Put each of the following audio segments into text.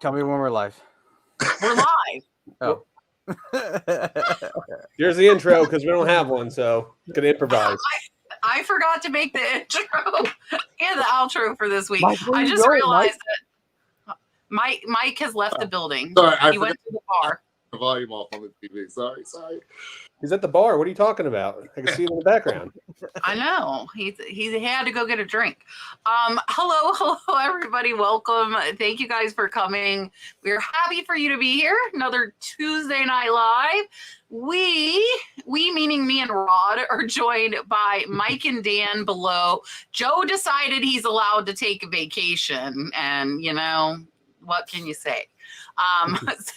Tell me when we're live. We're live. Oh. Here's the intro because we don't have one, so gonna improvise. I forgot to make the intro and the outro for this week. Mike, I just realized that Mike has left the building. Sorry, he went to the bar. The volume off on the TV. Sorry. He's at the bar. What are you talking about? I can see him in the background. I know. He had to go get a drink. Hello, everybody. Welcome. Thank you guys for coming. We're happy for you to be here. Another Tuesday Night Live. We meaning me and Rod, are joined by Mike and Dan below. Joe decided he's allowed to take a vacation, and you know, what can you say?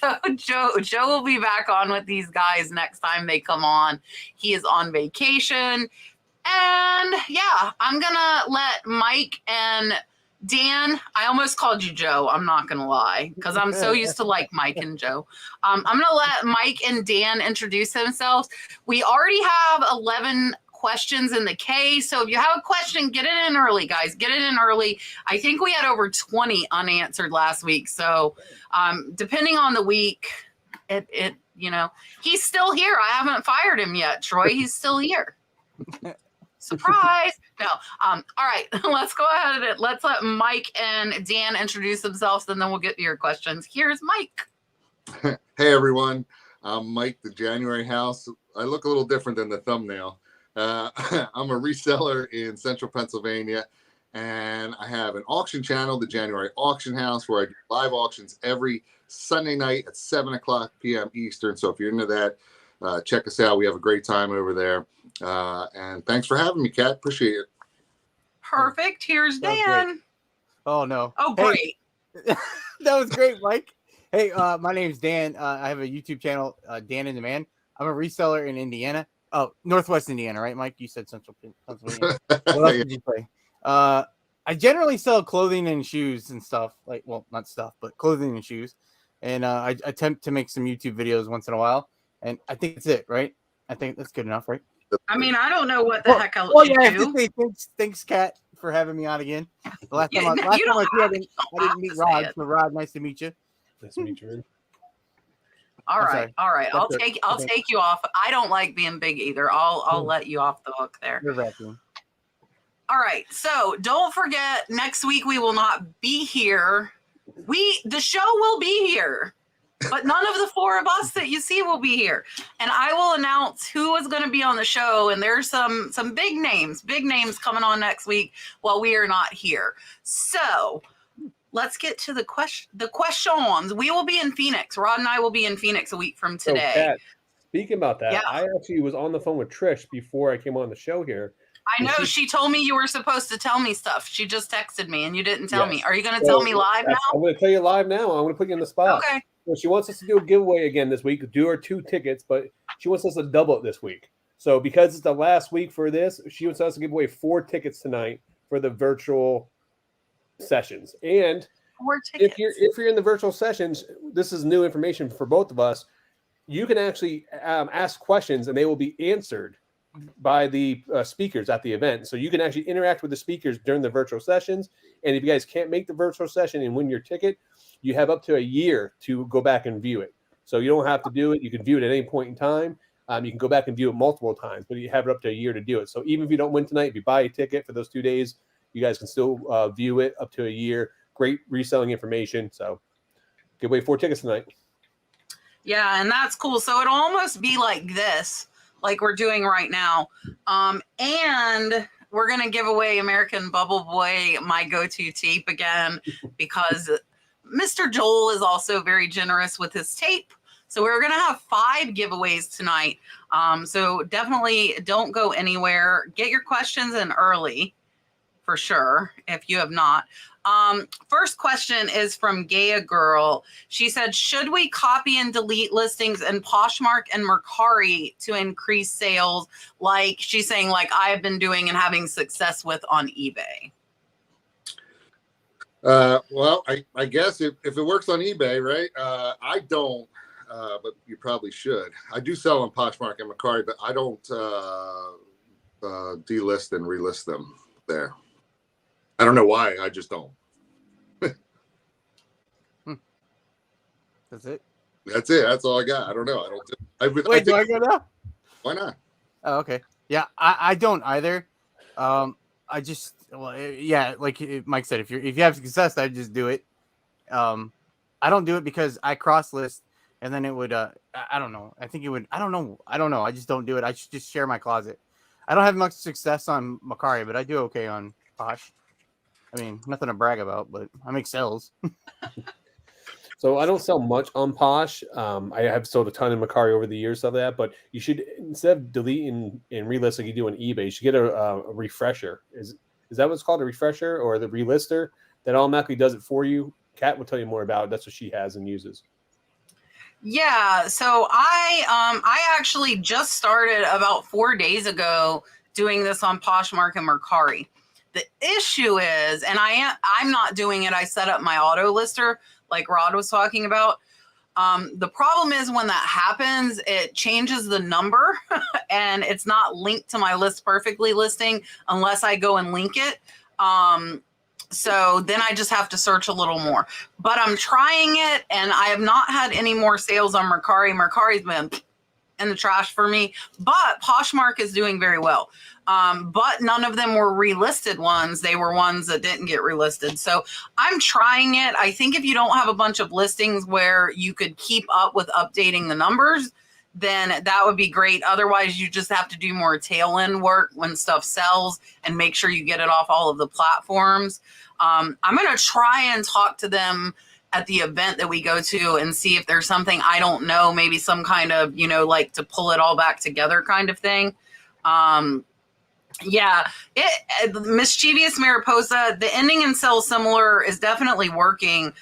So Joe will be back on with these guys next time they come on. He is on vacation. And yeah, I'm gonna let Mike and Dan, I almost called you Joe, I'm not gonna lie, because I'm so used to like Mike and Joe. I'm gonna let Mike and Dan introduce themselves. We already have 11 questions in the K, so if you have a question, get it in early, guys. Get it in early. I think we had over 20 unanswered last week, so depending on the week, it you know, he's still here. I haven't fired him yet, Troy. He's still here. Surprise. No. All right, let's go ahead and let's let Mike and Dan introduce themselves, and then we'll get to your questions. Here's Mike. Hey everyone, I'm Mike, the January House. I look a little different than the thumbnail. I'm a reseller in Central Pennsylvania, and I have an auction channel, the January Auction House, where I do live auctions every Sunday night at 7:00 p.m. Eastern. So if you're into that, check us out. We have a great time over there. And thanks for having me, Kat. Appreciate it. Perfect. Here's Dan. Oh, no. Oh, great. Hey. That was great, Mike. Hey, my name's Dan. I have a YouTube channel, Dan in Demand. I'm a reseller in Indiana. Oh, Northwest Indiana, right, Mike? You said Central Pennsylvania. What else did you say? I generally sell clothing and shoes and stuff. Like, well, not stuff, but clothing and shoes. And I attempt to make some YouTube videos once in a while. And I think that's it, right? I think that's good enough, right? I mean, I don't know what the heck else you yeah, I have do. to say thanks, Kat, for having me on again. The last time I was here, I didn't meet Rod. So Rod, nice to meet you. Nice to meet you. All right. I'll take you off. I don't like being big either. I'll let you off the hook there. You're vacuum. All right. So don't forget, next week we will not be here. The show will be here, but none of the four of us that you see will be here. And I will announce who is going to be on the show. And there's some big names coming on next week while we are not here. So let's get to the questions. We will be in Phoenix. Rod and I will be in Phoenix a week from today. So, Kat, speaking about that, yeah. I actually was on the phone with Trish before I came on the show here. I know she told me you were supposed to tell me stuff. She just texted me and you didn't tell me. Are you going to tell me live now? I'm going to tell you live now. I'm going to put you in the spot. Okay. So she wants us to do a giveaway again this week. Do her 2 tickets, but she wants us to double it this week. So because it's the last week for this, she wants us to give away 4 tickets tonight for the virtual sessions. And 4 tickets. If you're in the virtual sessions, this is new information for both of us. You can actually ask questions and they will be answered by the speakers at the event. So you can actually interact with the speakers during the virtual sessions. And if you guys can't make the virtual session and win your ticket, you have up to a year to go back and view it. So you don't have to do it. You can view it at any point in time. You can go back and view it multiple times, but you have it up to a year to do it. So even if you don't win tonight, if you buy a ticket for those 2 days, you guys can still view it up to a year. Great reselling information. So give away 4 tickets tonight. Yeah, and that's cool. So it'll almost be like this, like we're doing right now. And we're going to give away American Bubble Boy, my go-to tape again, because Mr. Joel is also very generous with his tape. So we're going to have 5 giveaways tonight. So definitely don't go anywhere. Get your questions in early for sure, if you have not. First question is from Gaia Girl. She said, should we copy and delete listings in Poshmark and Mercari to increase sales? Like she's saying, like I have been doing and having success with on eBay. Well, I guess if it works on eBay, right? I don't, but you probably should. I do sell on Poshmark and Mercari, but I don't delist and relist them there. I don't know why. I just don't. That's it. That's it. That's all I got. I don't know. I don't. Wait, do I go now? Why not? Oh, okay. Yeah, I don't either. I just yeah, like Mike said, if you have success, I just do it. I don't do it because I cross list, and then it would I don't know. I think it would. I don't know. I just don't do it. I should just share my closet. I don't have much success on Macari, but I do okay on Posh. I mean, nothing to brag about, but I make sales. So I don't sell much on Posh. I have sold a ton in Macari over the years of that, but you should, instead of deleting and relist like you do on eBay, you should get a refresher. Is that what's called, a refresher or the relister that automatically does it for you? Kat will tell you more about it. That's what she has and uses. Yeah, so I actually just started about 4 days ago doing this on Poshmark and Mercari. The issue is, and I'm not doing it. I set up my auto lister like Rod was talking about. The problem is when that happens, it changes the number and it's not linked to my list perfectly listing unless I go and link it. So then I just have to search a little more, but I'm trying it and I have not had any more sales on Mercari. Mercari's been in the trash for me, but Poshmark is doing very well. But none of them were relisted ones. They were ones that didn't get relisted. So I'm trying it. I think if you don't have a bunch of listings where you could keep up with updating the numbers, then that would be great. Otherwise, you just have to do more tail end work when stuff sells and make sure you get it off all of the platforms. I'm going to try and talk to them at the event that we go to and see if there's something I don't know, maybe some kind of, like to pull it all back together kind of thing. Yeah, Mischievous Mariposa, the ending and sell similar is definitely working.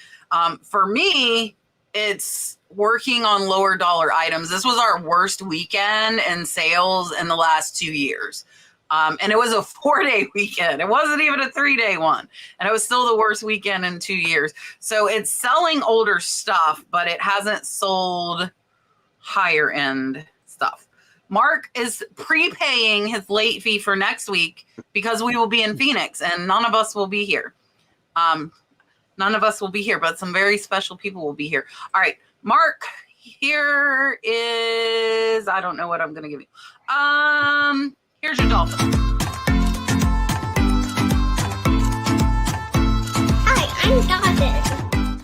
For me, it's working on lower dollar items. This was our worst weekend in sales in the last 2 years. And it was a 4-day weekend. It wasn't even a 3-day one. And it was still the worst weekend in 2 years. So it's selling older stuff, but it hasn't sold higher end stuff. Mark is prepaying his late fee for next week because we will be in Phoenix and none of us will be here. None of us will be here, but some very special people will be here. All right, Mark, here is, I don't know what I'm going to give you. Here's your dolphin. Hi, I'm Dolphin.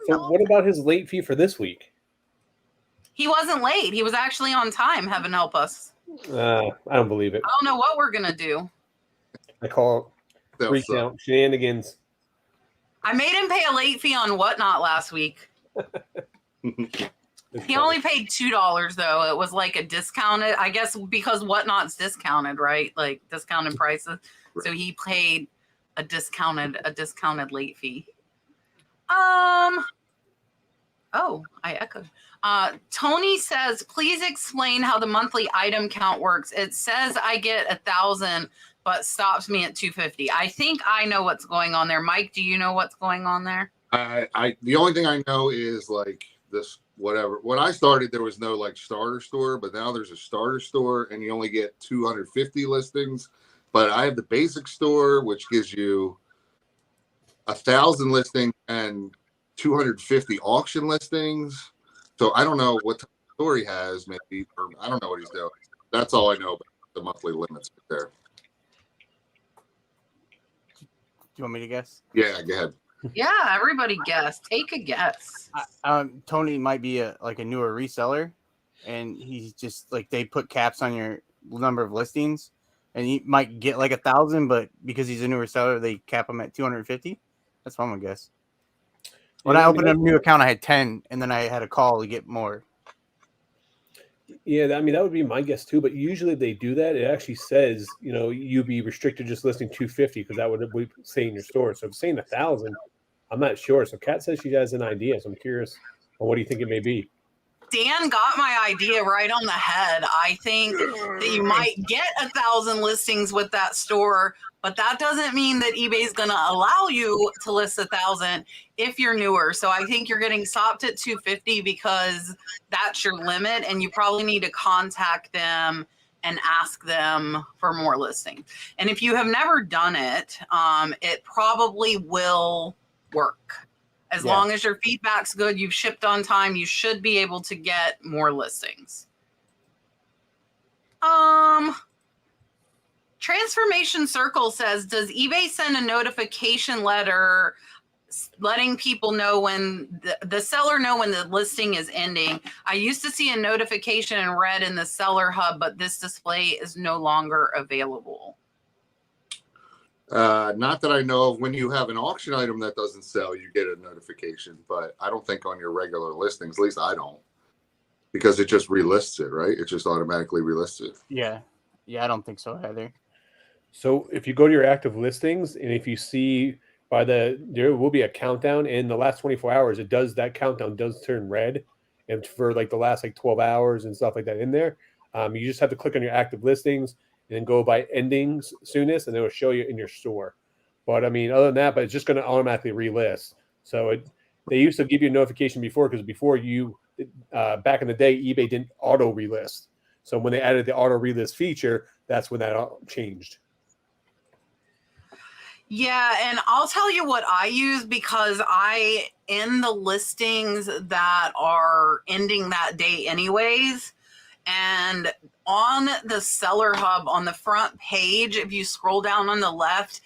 So what about his late fee for this week? He wasn't late. He was actually on time. Heaven help us. I don't believe it. I don't know what we're going to do. I call it recount shenanigans. I made him pay a late fee on Whatnot last week. He only paid $2 though. It was like a discounted, I guess, because Whatnot's discounted, right? Like discounted prices. Right. So he paid a discounted late fee. Oh, I echoed. Tony says, please explain how the monthly item count works. It says I get 1,000, but stops me at 250. I think I know what's going on there. Mike, do you know what's going on there? The only thing I know is like this, whatever. When I started, there was no like starter store, but now there's a starter store and you only get 250 listings. But I have the basic store, which gives you 1,000 listings and 250 auction listings. So I don't know what store he has, maybe, or I don't know what he's doing. That's all I know about the monthly limits there. Do you want me to guess? Yeah, go ahead. Yeah, everybody guess. Take a guess. Tony might be a newer reseller, and he's just like, they put caps on your number of listings, and he might get like 1,000, but because he's a newer seller, they cap him at 250. That's what I'm gonna guess. When I opened a new account, I had 10, and then I had a call to get more. Yeah, I mean, that would be my guess too. But usually they do that. It actually says, you be restricted just listing 250 because that would be saying your store. So if it's saying 1,000, I'm not sure. So Kat says she has an idea. So I'm curious on what do you think it may be? Dan got my idea right on the head. I think that you might get 1,000 listings with that store, but that doesn't mean that eBay is going to allow you to list 1,000 if you're newer. So I think you're getting stopped at 250 because that's your limit, and you probably need to contact them and ask them for more listings. And if you have never done it, it probably will work. As long as your feedback's good, you've shipped on time, you should be able to get more listings. Transformation Circle says, does eBay send a notification letter letting people know when the seller know when the listing is ending? I used to see a notification in red in the seller hub, but this display is no longer available. Not that I know of. When you have an auction item that doesn't sell, you get a notification, but I don't think on your regular listings, at least I don't, because it just relists it, right? It just automatically relists it. Yeah, I don't think so either. So if you go to your active listings, and if you see there will be a countdown in the last 24 hours, that countdown does turn red, and for like the last like 12 hours and stuff like that in there, you just have to click on your active listings and then go by endings soonest, and it will show you in your store. But I mean, other than that, it's just going to automatically relist. So they used to give you a notification before, because before back in the day, eBay didn't auto relist. So when they added the auto relist feature, that's when that changed. Yeah, and I'll tell you what I use, because in the listings that are ending that day anyways, and on the seller hub on the front page, if you scroll down on the left,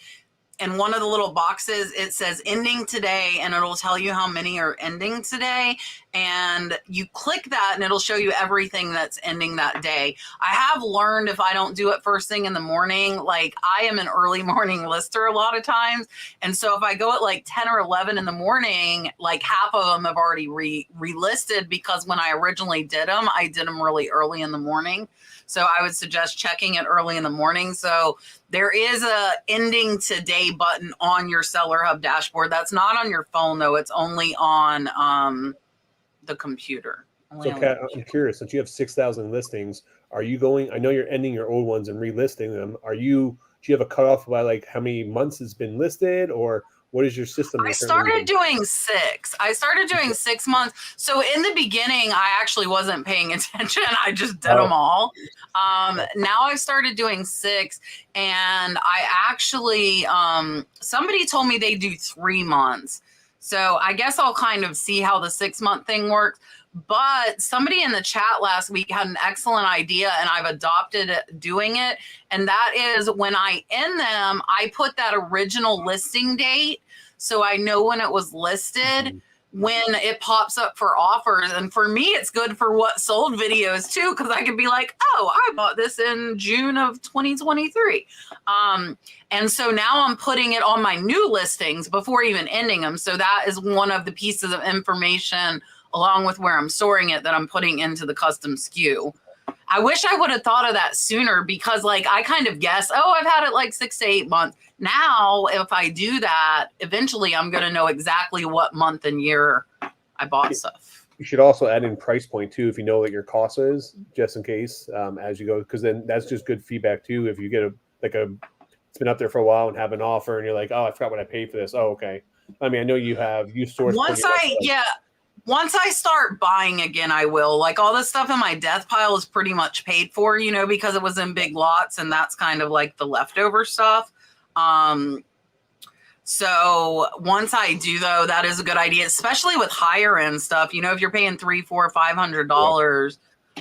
and one of the little boxes, it says ending today, and it'll tell you how many are ending today. And you click that and it'll show you everything that's ending that day. I have learned, if I don't do it first thing in the morning, like I am an early morning lister a lot of times. And so if I go at like 10 or 11 in the morning, like half of them have already relisted, because when I originally did them, I did them really early in the morning. So I would suggest checking it early in the morning. So there is a ending today button on your Seller Hub dashboard. That's not on your phone though. It's only on the computer. So Kat, I'm curious, since you have 6,000 listings, are you going, I know you're ending your old ones and relisting them. Do you have a cutoff by like how many months it's been listed, or what is your system? I started doing 6. I started doing 6 months. So in the beginning, I actually wasn't paying attention. I just did them all. Now I started doing 6, and I actually, somebody told me they do 3 months. So I guess I'll kind of see how the 6-month thing works. But somebody in the chat last week had an excellent idea, and I've adopted doing it. And that is, when I end them, I put that original listing date, so I know when it was listed, when it pops up for offers. And for me, it's good for what sold videos too, because I could be like, oh, I bought this in June of 2023. And so now I'm putting it on my new listings before even ending them. So that is one of the pieces of information, along with where I'm storing it, that I'm putting into the custom SKU. I wish I would have thought of that sooner, because like I kind of guess, oh, I've had it like 6 to 8 months. Now, if I do that, eventually I'm going to know exactly what month and year I bought stuff. You should also add in price point too, if you know what your cost is, just in case as you go, because then that's just good feedback too. If you get it's been up there for a while and have an offer, and you're like, oh, I forgot what I paid for this. Oh, okay. I mean, I know you source. Once I start buying again, I will. Like all the stuff in my death pile is pretty much paid for, because it was in big lots, and that's kind of like the leftover stuff. So once I do, though, that is a good idea, especially with higher end stuff. If you're paying $300, $400,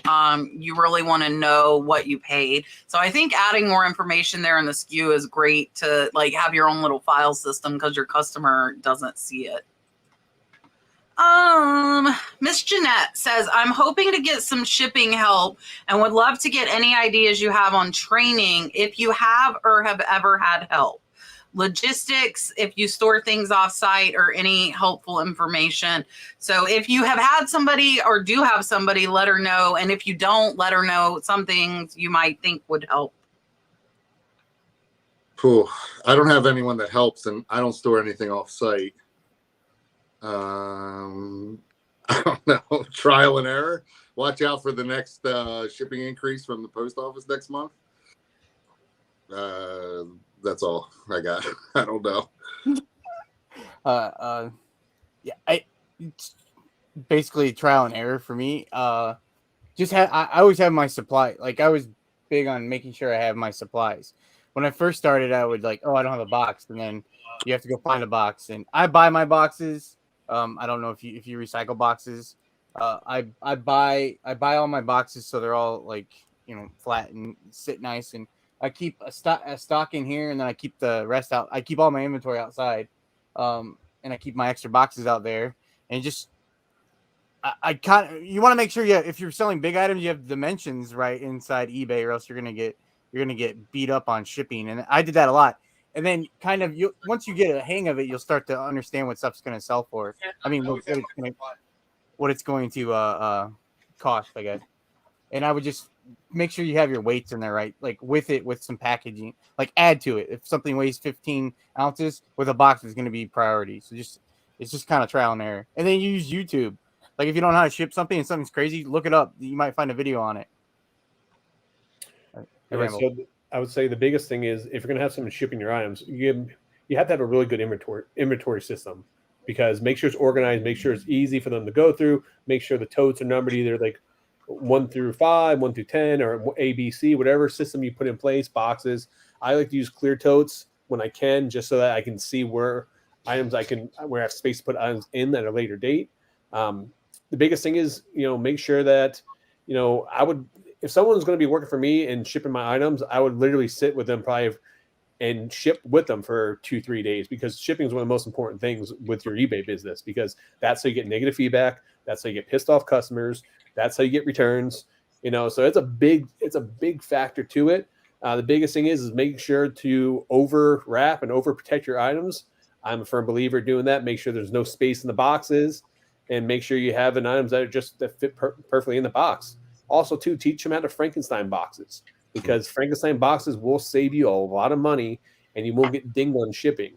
$500, you really want to know what you paid. So I think adding more information there in the SKU is great to like have your own little file system, because your customer doesn't see it. Miss Jeanette says, I'm hoping to get some shipping help and would love to get any ideas you have on training, if you have or have ever had help. Logistics, if you store things off site, or any helpful information. So if you have had somebody or do have somebody, let her know. And if you don't, let her know some things you might think would help. Cool. I don't have anyone that helps, and I don't store anything off site. I don't know. Trial and error. Watch out for the next shipping increase from the post office next month. That's all I got. I don't know. It's basically trial and error for me. I always have my supply. Like I was big on making sure I have my supplies. When I first started, I would like, oh, I don't have a box, and then you have to go find a box, and I buy my boxes. I don't know if you recycle boxes. I buy all my boxes so they're all like, you know, flat and sit nice, and I keep a stock in here, and then I keep the rest out. I keep all my inventory outside, and I keep my extra boxes out there, and just I kind of, you want to make sure if you're selling big items, you have dimensions right inside eBay, or else you're gonna get beat up on shipping. And I did that a lot. And then kind of once you get a hang of it, you'll start to understand what stuff's gonna sell for. I mean, what it's going to cost, I guess. And I would just make sure you have your weights in there, right? Like with some packaging, like add to it. If something weighs 15 ounces, with a box is going to be priority. So it's just kind of trial and error. And then you use YouTube. Like if you don't know how to ship something and something's crazy, look it up. You might find a video on it. So I would say the biggest thing is, if you're going to have someone shipping your items, you have to have a really good inventory system, because make sure it's organized, make sure it's easy for them to go through, make sure the totes are numbered either like 1 through 5, 1 through 10, or A, B, C, whatever system you put in place. Boxes. I like to use clear totes when I can, just so that I can see where I have space to put items in at a later date. The biggest thing is, make sure that, if someone's going to be working for me and shipping my items, I would literally sit with them probably and ship with them for 2-3 days, because shipping is one of the most important things with your eBay business, because that's how you get negative feedback. That's how you get pissed off customers. That's how you get returns, so it's a big factor to it. The biggest thing is making sure to over wrap and over protect your items. I'm a firm believer doing that. Make sure there's no space in the boxes, and make sure you have items that fit perfectly in the box. Also, too, teach them how to Frankenstein boxes, because Frankenstein boxes will save you a lot of money, and you won't get dinged on shipping.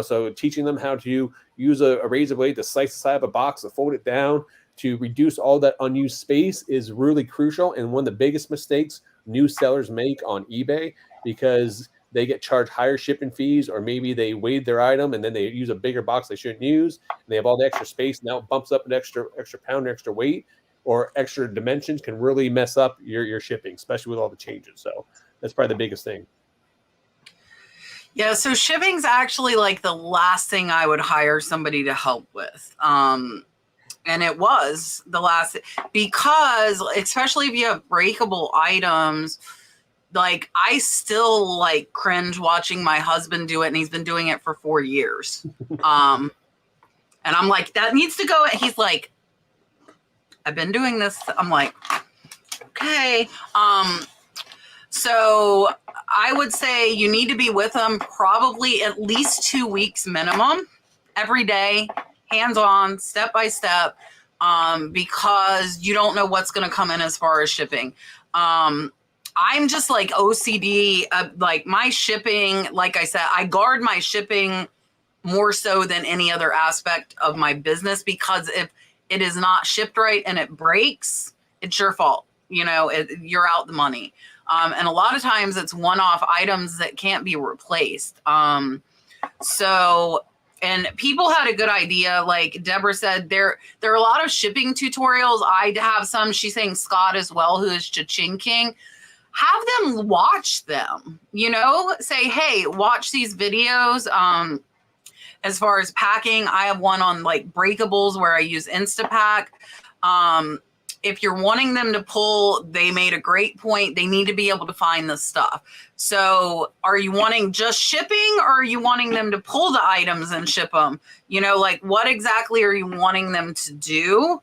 So teaching them how to use a razor blade to slice the side of a box, to fold it down, to reduce all that unused space is really crucial, and one of the biggest mistakes new sellers make on eBay, because they get charged higher shipping fees, or maybe they weighed their item and then they use a bigger box they shouldn't use, and they have all the extra space. Now it bumps up an extra pound, extra weight, or extra dimensions can really mess up your shipping, especially with all the changes. So that's probably the biggest thing. Yeah, so shipping's actually like the last thing I would hire somebody to help with. And it was the last, because especially if you have breakable items, like I still like cringe watching my husband do it, and he's been doing it for 4 years. And I'm like, that needs to go. He's like, I've been doing this. I'm like, okay. So I would say you need to be with them probably at least 2 weeks minimum, every day, hands-on, step by step, because you don't know what's going to come in as far as shipping. I'm just like OCD, like my shipping, like I said, I guard my shipping more so than any other aspect of my business, because if it is not shipped right and it breaks, it's your fault. You're out the money. And a lot of times it's one-off items that can't be replaced. And people had a good idea. Like Deborah said, there are a lot of shipping tutorials. I have some. She's saying Scott as well, who is Cha-Ching King. Have them watch them, say, hey, watch these videos. As far as packing, I have one on like breakables where I use Instapack. If you're wanting them to pull, they made a great point. They need to be able to find the stuff. So are you wanting just shipping, or are you wanting them to pull the items and ship them? Like what exactly are you wanting them to do?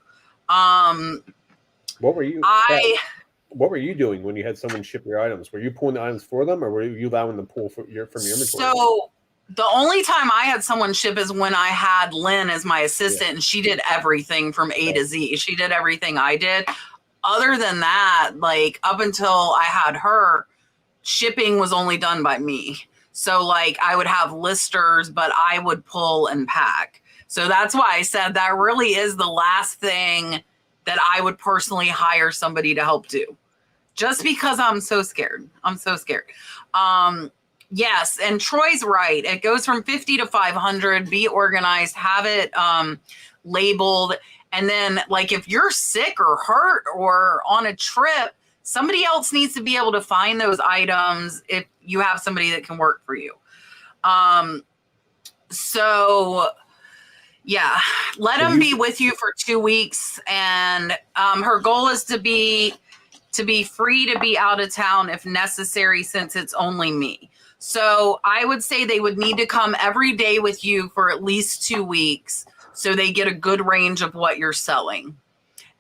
What were you doing when you had someone ship your items? Were you pulling the items for them, or were you allowing them to pull from your inventory? So the only time I had someone ship is when I had Lynn as my assistant, and she did everything from A to Z. She did everything I did. Other than that, like up until I had her, shipping was only done by me. So like I would have listers, but I would pull and pack. So that's why I said that really is the last thing that I would personally hire somebody to help do. Just because I'm so scared. Yes, and Troy's right. It goes from 50 to 500. Be organized, have it labeled. And then, like, if you're sick or hurt or on a trip, somebody else needs to be able to find those items if you have somebody that can work for you. So, Yeah, let them be with you for 2 weeks, and her goal is to be free to be out of town if necessary, since it's only me. So I would say they would need to come every day with you for at least 2 weeks, so they get a good range of what you're selling.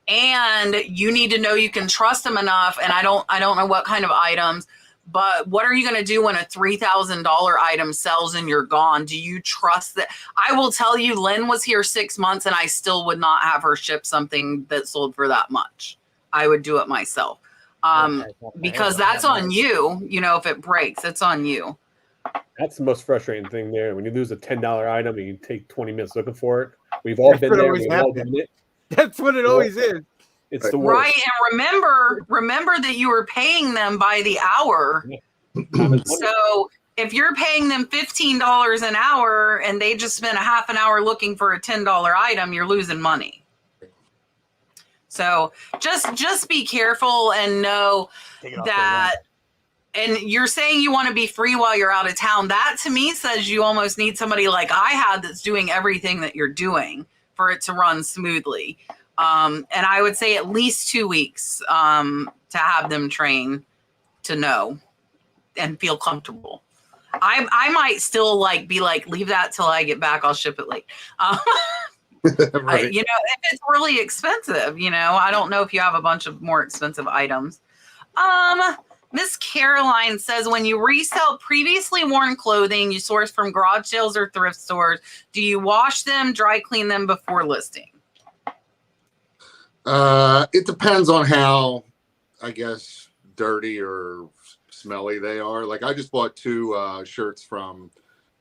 And you need to know you can trust them enough. And I don't know what kind of items, but what are you going to do when a $3,000 item sells and you're gone? Do you trust that? I will tell you, Lynn was here 6 months and I still would not have her ship something that sold for that much. I would do it myself. Because that's on you. You know, if it breaks, it's on you. That's the most frustrating thing there. When you lose a $10 item and you take 20 minutes looking for it. We've all been there. We've all done it. That's what it always is. It's the worst. Right. And remember that you were paying them by the hour. So if you're paying them $15 an hour and they just spent a half an hour looking for a $10 item, you're losing money. So just be careful and know that. And you're saying you want to be free while you're out of town. That to me says you almost need somebody like I had that's doing everything that you're doing for it to run smoothly. And I would say at least 2 weeks to have them train to know and feel comfortable. I might still be like, leave that till I get back. I'll ship it late. Right. If it's really expensive, I don't know if you have a bunch of more expensive items. Miss Caroline says, when you resell previously worn clothing you source from garage sales or thrift stores, do you wash them, dry clean them before listing? It depends on how, I guess, dirty or smelly they are. Like I just bought 2 shirts from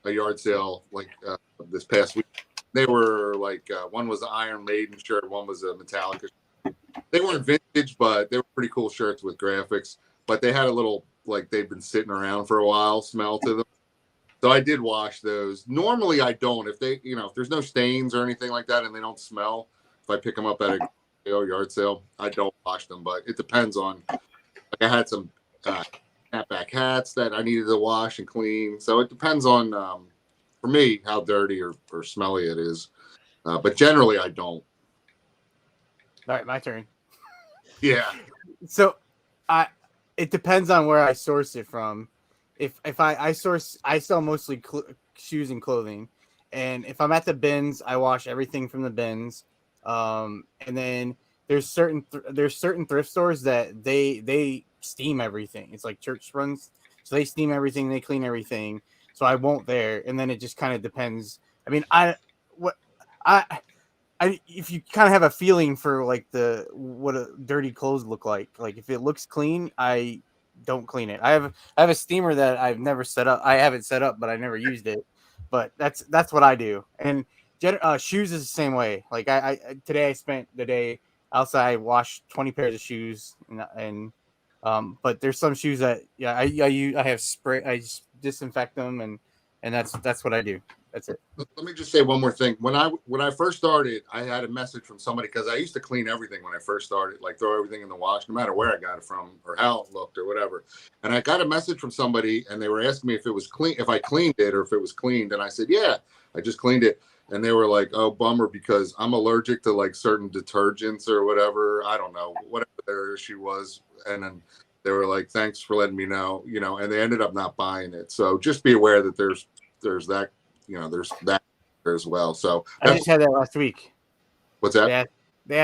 a yard sale this past week. They were one was an Iron Maiden shirt, one was a Metallica shirt. They weren't vintage, but they were pretty cool shirts with graphics. But they had a little, they've been sitting around for a while, smell to them. So I did wash those. Normally I don't. If they, if there's no stains or anything like that and they don't smell, if I pick them up at a yard sale, I don't wash them. But it depends on, I had some snapback hats that I needed to wash and clean. So it depends on, for me, how dirty or smelly it is. But generally I don't. All right, my turn. Yeah. So it depends on where I source it from. If I sell mostly shoes and clothing, and if I'm at the bins, I wash everything from the bins. And then there's certain thrift stores that they steam everything. It's like church runs, so they steam everything, they clean everything. So I won't there, and then it just kind of depends. I mean, if you kind of have a feeling for what a dirty clothes look like if it looks clean, I don't clean it. I have a steamer that I've never set up. I have it set up, but I never used it. But that's what I do. And shoes is the same way. I today I spent the day outside, washed 20 pairs of shoes, and but there's some shoes that I have spray. I just disinfect them, and that's what I do. That's it. Let me just say one more thing. When I first started, I had a message from somebody, because I used to clean everything when I first started, throw everything in the wash, no matter where I got it from or how it looked or whatever. And I got a message from somebody, and they were asking me if it was clean, if I cleaned it or if it was cleaned. And I said, yeah, I just cleaned it. And they were like, oh, bummer, because I'm allergic to certain detergents or whatever. I don't know, whatever their issue was. And then they were like, thanks for letting me know, and they ended up not buying it. So just be aware that there's that. There's that as well. So I just had that last week. What's that?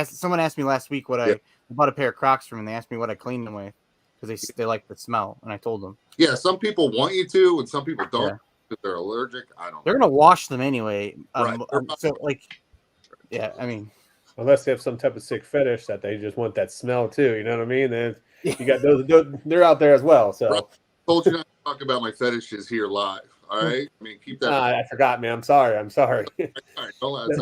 Someone asked me last week I bought a pair of Crocs from, and they asked me what I cleaned them with because they like the smell, and I told them. Yeah, some people want you to, and some people don't. If they're allergic, I don't. They're gonna wash them anyway. Right. Yeah, I mean, unless they have some type of sick fetish that they just want that smell too. You know what I mean? Then you got those. They're out there as well. So I told you not to talk about my fetishes here live. All right. I mean, keep that. I forgot, man. I'm sorry. All right,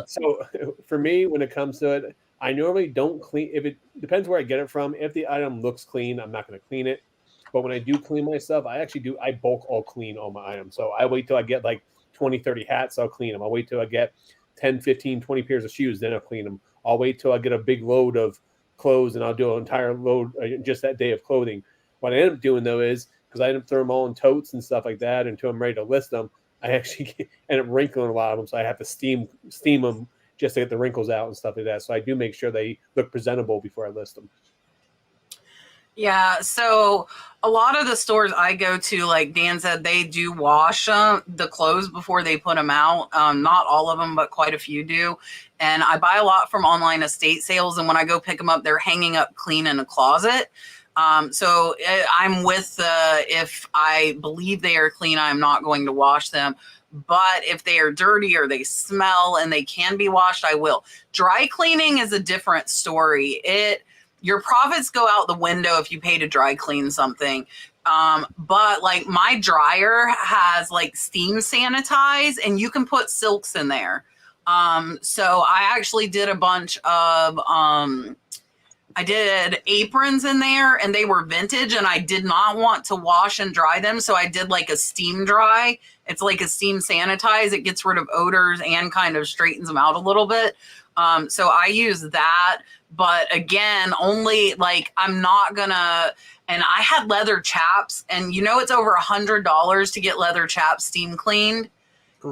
so for me, when it comes to it, I normally don't clean. If it depends where I get it from. If the item looks clean, I'm not going to clean it. But when I do clean myself, I bulk all clean all my items. So I wait till I get 20, 30 hats. I'll clean them. I'll wait till I get 10, 15, 20 pairs of shoes. Then I'll clean them. I'll wait till I get a big load of clothes, and I'll do an entire load just that day of clothing. What I end up doing, though, is because I end up throwing them all in totes and stuff like that until I'm ready to list them, I actually end up wrinkling a lot of them, so I have to steam them just to get the wrinkles out and stuff like that. So I do make sure they look presentable before I list them. Yeah, so a lot of the stores I go to, like Dan said, they do wash the clothes before they put them out. Not all of them, but quite a few do. And I buy a lot from online estate sales, and when I go pick them up, they're hanging up clean in a closet. So I'm with if I believe they are clean, I'm not going to wash them. But if they are dirty or they smell and they can be washed, I will. Dry cleaning is a different story. Your profits go out the window if you pay to dry clean something. But like my dryer has like steam sanitize, and you can put silks in there. So I actually did a bunch of I did aprons in there, and they were vintage, and I did not want to wash and dry them. So I did like a steam dry. It's like a steam sanitize. It gets rid of odors and kind of straightens them out a little bit. So I use that. But again, only like I'm not gonna. And I had leather chaps, and it's over $100 to get leather chaps steam cleaned.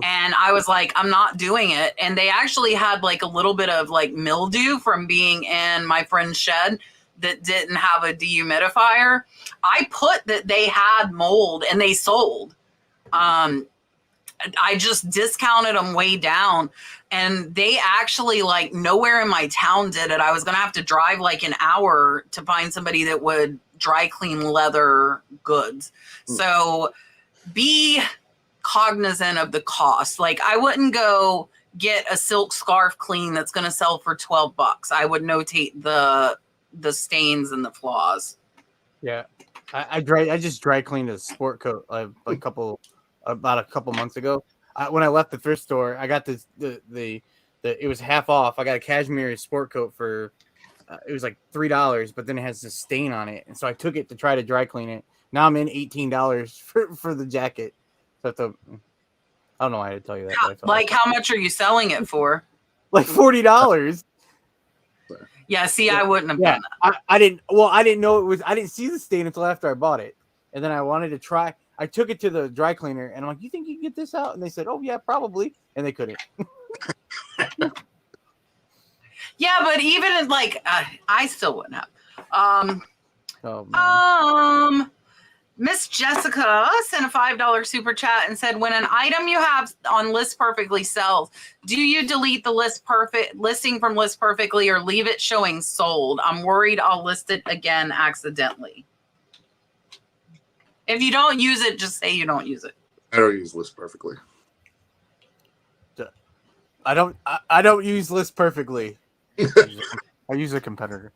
And I was like, I'm not doing it. And they actually had like a little bit of like mildew from being in my friend's shed that didn't have a dehumidifier. I put that they had mold, and they sold. I just discounted them way down, and they actually like nowhere in my town did it. I was going to have to drive like an hour to find somebody that would dry clean leather goods. So be cognizant of the cost. Like I wouldn't go get a silk scarf clean that's going to sell for $12. I would notate the stains and the flaws. Yeah. I just dry cleaned a sport coat about a couple months ago. When I left the thrift store, I got it was half off. I got a cashmere sport coat for it was like $3, but then it has this stain on it, and so I took it to try to dry clean it. Now I'm in $18 for the jacket. So I don't know why I had to tell you that. Like how much are you selling it for? Like $40. Yeah, see, I wouldn't have done that. I didn't know it was. I didn't see the stain until after I bought it, and then I wanted to try. I took it to the dry cleaner, and I'm like, "You think you can get this out?" And they said, "Oh yeah, probably," and they couldn't. Yeah, but even like I still wouldn't have. Miss Jessica sent a $5 super chat and said, when an item you have on List Perfectly sells, do you delete the listing from List Perfectly or leave it showing sold? I'm worried I'll list it again accidentally. If you don't use it, just say you don't use it. I don't use List Perfectly. I don't use List Perfectly. I use a competitor.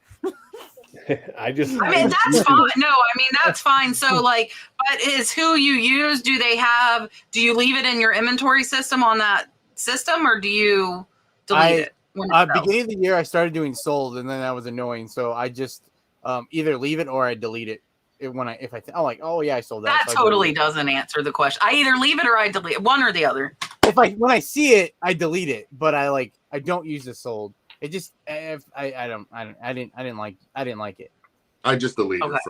I mean, that's fine. No, I mean, that's fine. So like, but is who you use, do you leave it in your inventory system on that system, or do you delete it? Beginning of the year, I started doing sold, and then that was annoying. So I just either leave it or I delete it. I'm like, oh yeah, I sold that. That totally doesn't answer the question. I either leave it or I delete it, one or the other. When I see it, I delete it, but I don't use the sold. It just I didn't like it. I just delete it.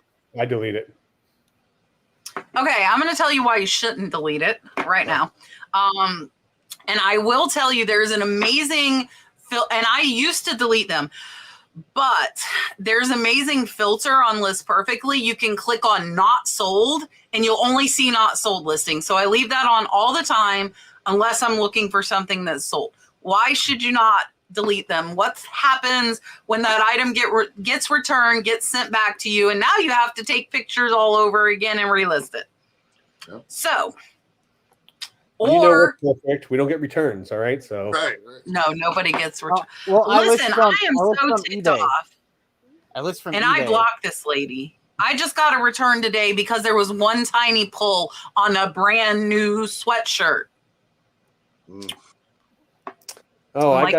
I delete it. Okay, I'm going to tell you why you shouldn't delete it right now. And I will tell you there's an amazing and I used to delete them, but there's amazing filter on List Perfectly. You can click on not sold and you'll only see not sold listings. So I leave that on all the time unless I'm looking for something that's sold. Why should you not delete them? What happens when that item gets returned, gets sent back to you, and now you have to take pictures all over again and relist it? Yep. So, we're perfect. We don't get returns, all right? So no, nobody gets returns. Listen, I am so ticked off. I list from and eBay. I blocked this lady. I just got a return today because there was one tiny pull on a brand new sweatshirt. Oh, I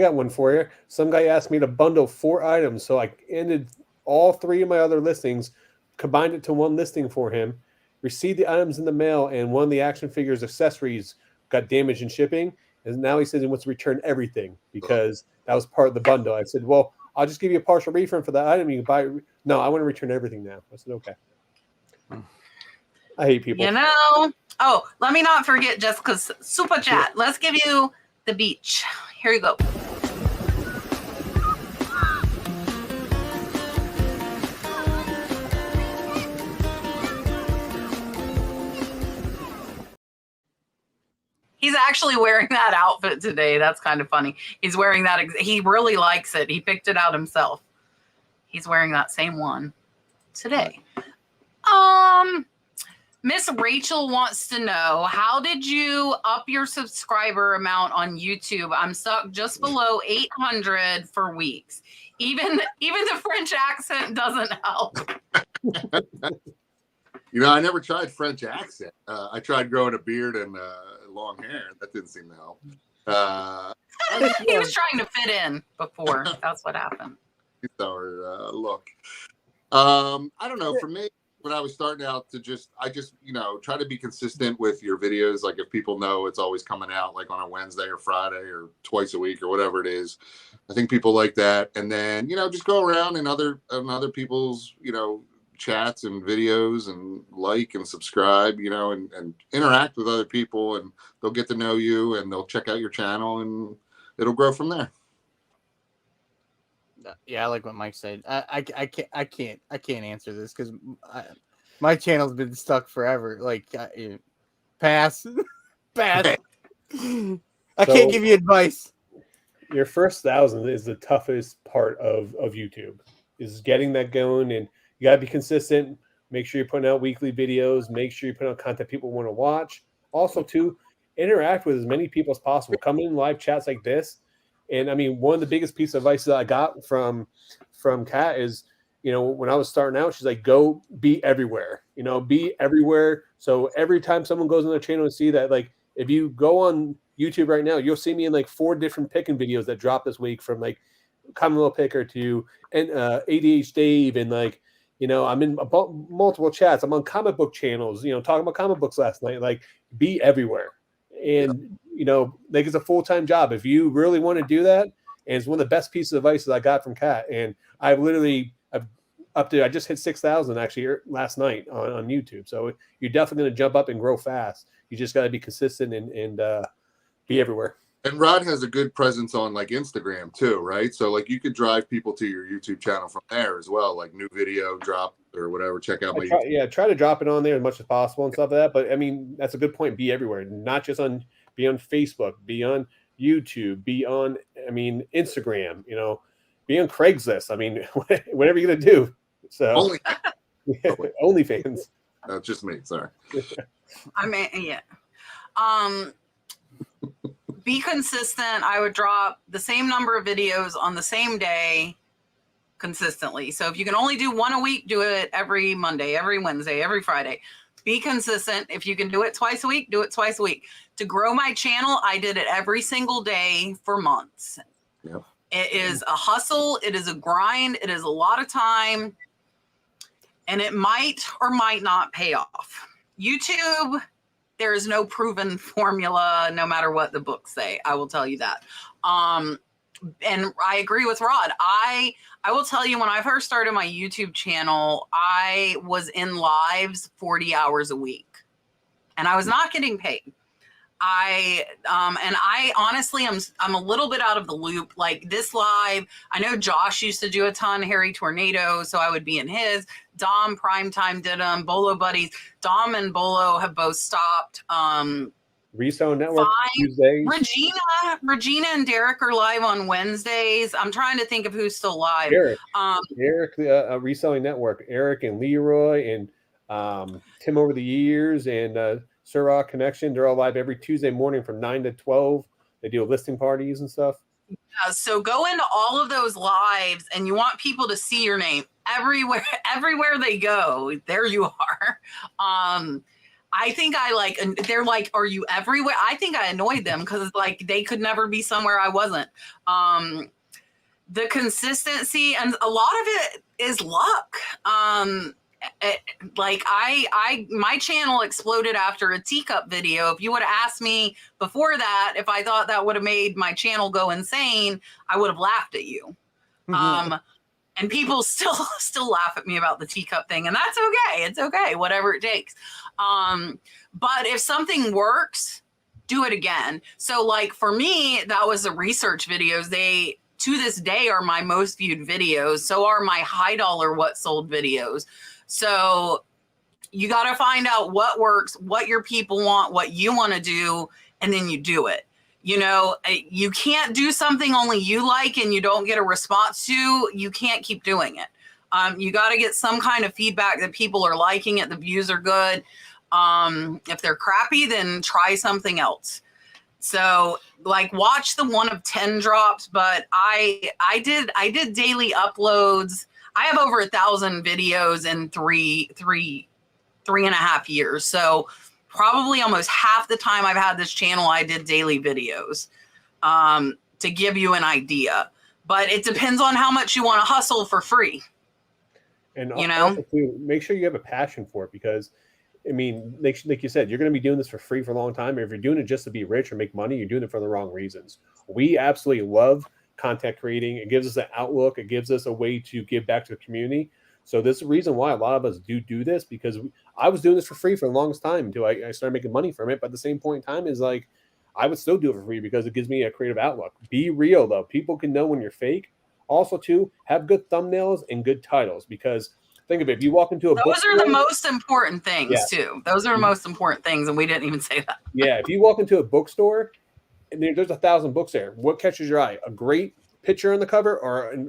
got one for you. Some guy asked me to bundle 4 items, so I ended all 3 of my other listings, combined it to one listing for him, received the items in the mail, and one of the action figures accessories got damaged in shipping, and now he says he wants to return everything because that was part of the bundle. I said, well, I'll just give you a partial refund for that item. You can buy it. No, I want to return everything now. I said, okay. I hate people. You know. Oh, let me not forget Jessica's super chat. Let's give you the beach. Here you go. He's actually wearing that outfit today. That's kind of funny. He's wearing that. He really likes it. He picked it out himself. He's wearing that same one today. Miss Rachel wants to know, how did you up your subscriber amount on YouTube? I'm stuck just below 800 for weeks. Even the French accent doesn't help. You know, I never tried French accent. I tried growing a beard and long hair. That didn't seem to help. He was trying to fit in before. That's what happened. Our look. I don't know. For me, when I was starting out, I just try to be consistent with your videos. Like if people know it's always coming out like on a Wednesday or Friday or twice a week or whatever it is, I think people like that. And then just go around and other people's chats and videos and like and subscribe, and interact with other people, and they'll get to know you and they'll check out your channel and it'll grow from there. Yeah, I like what Mike said. I can't answer this because my channel's been stuck forever. Like, pass. I can't give you advice. Your first 1,000 is the toughest part of YouTube, is getting that going, and you got to be consistent. Make sure you're putting out weekly videos. Make sure you put out content people want to watch. Also, too, interact with as many people as possible. Come in live chats like this. And I mean, one of the biggest pieces of advice that I got from Kat is, when I was starting out, she's like, go be everywhere, be everywhere. So every time someone goes on their channel and see that, like, if you go on YouTube right now, you'll see me in like 4 different picking videos that dropped this week, from like Common Little Picker to ADH Dave. And like, I'm in multiple chats. I'm on comic book channels, talking about comic books last night. Like, be everywhere. And, like, it's a full-time job. If you really want to do that, and it's one of the best pieces of advice that I got from Kat. And I just hit 6,000 actually last night on YouTube. So you're definitely going to jump up and grow fast. You just got to be consistent and be everywhere. And Rod has a good presence on like Instagram too, right? So like you could drive people to your YouTube channel from there as well, like new video drop or whatever. Check out my YouTube. Try to drop it on there as much as possible and stuff like that. But I mean, that's a good point. Be everywhere, not just be on Facebook, be on YouTube, be on Instagram, be on Craigslist. I mean, whatever you're gonna do. So OnlyFans. That's just me, sorry. I mean, yeah. Be consistent. I would drop the same number of videos on the same day consistently. So if you can only do one a week, do it every Monday, every Wednesday, every Friday. Be consistent. If you can do it twice a week, do it twice a week. To grow my channel, I did it every single day for months. Yep. It is a hustle. It is a grind. It is a lot of time. And it might or might not pay off. YouTube, there is no proven formula, no matter what the books say. I will tell you that. And I agree with Rod. I will tell you, when I first started my YouTube channel, I was in lives 40 hours a week, and I was not getting paid. I honestly, I'm a little bit out of the loop. Like this live, I know Josh used to do a ton, Harry Tornado, so I would be in his. Dom Primetime did them. Bolo Buddies. Dom and Bolo have both stopped. Reselling Network Tuesdays. Regina and Derek are live on Wednesdays. I'm trying to think of who's still live. Eric, Reselling Network. Eric and Leroy and Tim over the years and Surrock Connection. They're all live every Tuesday morning from 9 to 12. They do listing parties and stuff. Yeah, so go into all of those lives, and you want people to see your name everywhere. Everywhere they go, there you are. I think they're like, are you everywhere? I think I annoyed them because like they could never be somewhere I wasn't. The consistency, and a lot of it is luck. My channel exploded after a teacup video. If you would have asked me before that, if I thought that would have made my channel go insane, I would have laughed at you. And people still laugh at me about the teacup thing, and that's okay. It's okay, whatever it takes. But if something works, do it again. So like for me, that was the research videos. They to this day are my most viewed videos. So are my high dollar what sold videos. So you got to find out what works, what your people want, what you want to do, and then you do it. You know, you can't do something only you like and you don't get a response to, you can't keep doing it. You got to get some kind of feedback that people are liking it, the views are good. If they're crappy, then try something else. So like watch the 1 of 10 drops, but I did daily uploads. I have over 1,000 videos in three and a half years. So probably almost half the time I've had this channel, I did daily videos, to give you an idea. But it depends on how much you want to hustle for free. And you know, also too, make sure you have a passion for it, because I mean, like you said, you're going to be doing this for free for a long time. If you're doing it just to be rich or make money, you're doing it for the wrong reasons. We absolutely love content creating. It gives us an outlook. It gives us a way to give back to the community. So this is the reason why a lot of us do this, because I was doing this for free for the longest time until I started making money from it. But at the same point in time is like, I would still do it for free because it gives me a creative outlook. Be real though. People can know when you're fake. Also too, have good thumbnails and good titles, because think of it. If you walk into a those are the most important things too. Those are the most important things. And we didn't even say that. Yeah. If you walk into a bookstore and there's 1,000 books there, what catches your eye? A great picture on the cover or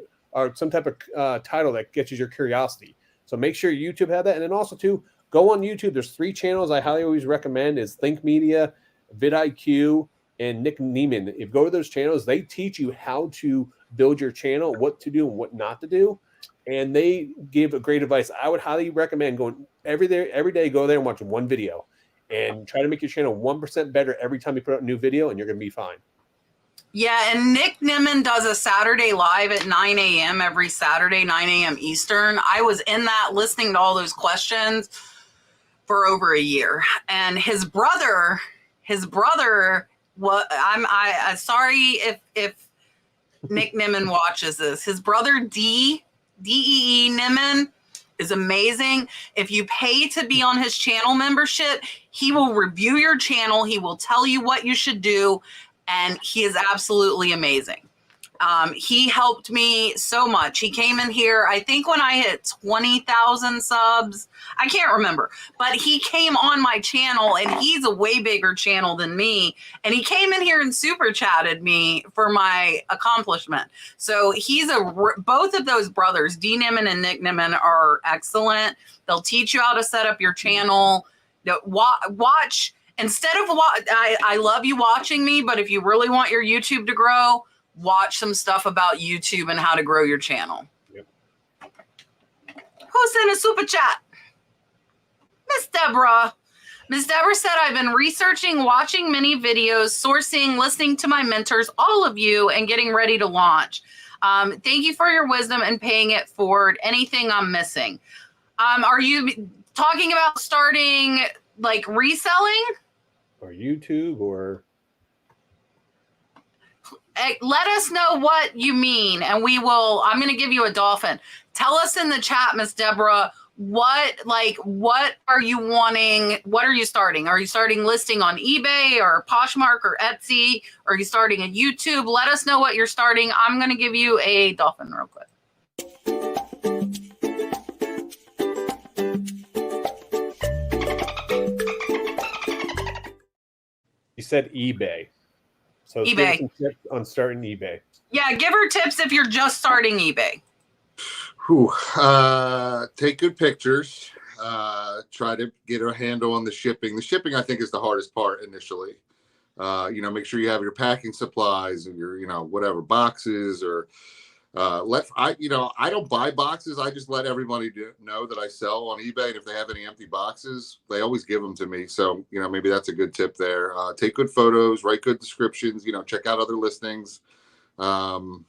some type of title that catches your curiosity. So make sure YouTube had that. And then also too, go on YouTube. There's 3 channels I highly always recommend is Think Media, vidIQ, and Nick Neiman. If you go to those channels, they teach you how to build your channel, what to do and what not to do. And they give a great advice. I would highly recommend going every day, go there and watch one video and try to make your channel 1% better every time you put out a new video, and you're going to be fine. Yeah, and Nick Nimmin does a Saturday live at 9 a.m. every Saturday, 9 a.m. Eastern. I was in that listening to all those questions for over a year. And his brother, I'm sorry if Nick Nimmin watches this. His brother Dee Nimmin is amazing. If you pay to be on his channel membership, he will review your channel. He will tell you what you should do. And he is absolutely amazing. He helped me so much. He came in here, I think when I hit 20,000 subs, I can't remember, but he came on my channel and he's a way bigger channel than me. And he came in here and super chatted me for my accomplishment. So both of those brothers, Dee Nimmin and Nick Nimmin, are excellent. They'll teach you how to set up your channel. Watch. Instead of I love you watching me, but if you really want your YouTube to grow, watch some stuff about YouTube and how to grow your channel. Yep. Who sent a super chat? Miss Deborah. Miss Deborah said, I've been researching, watching many videos, sourcing, listening to my mentors, all of you, and getting ready to launch. Thank you for your wisdom and paying it forward. Anything I'm missing? Are you talking about starting like reselling? Or YouTube or... Let us know what you mean, and I'm going to give you a dolphin. Tell us in the chat, Miss Deborah, what are you wanting? What are you starting? Are you starting listing on eBay or Poshmark or Etsy? Or are you starting a YouTube? Let us know what you're starting. I'm going to give you a dolphin real quick. You said eBay. So eBay. give us some tips on starting eBay. Yeah, give her tips if you're just starting eBay. Take good pictures. Try to get a handle on the shipping. The shipping, I think, is the hardest part initially. Make sure you have your packing supplies and your, whatever boxes or I don't buy boxes. I just let everybody know that I sell on eBay. And if they have any empty boxes, they always give them to me. So, maybe that's a good tip there. Take good photos, write good descriptions, check out other listings, sell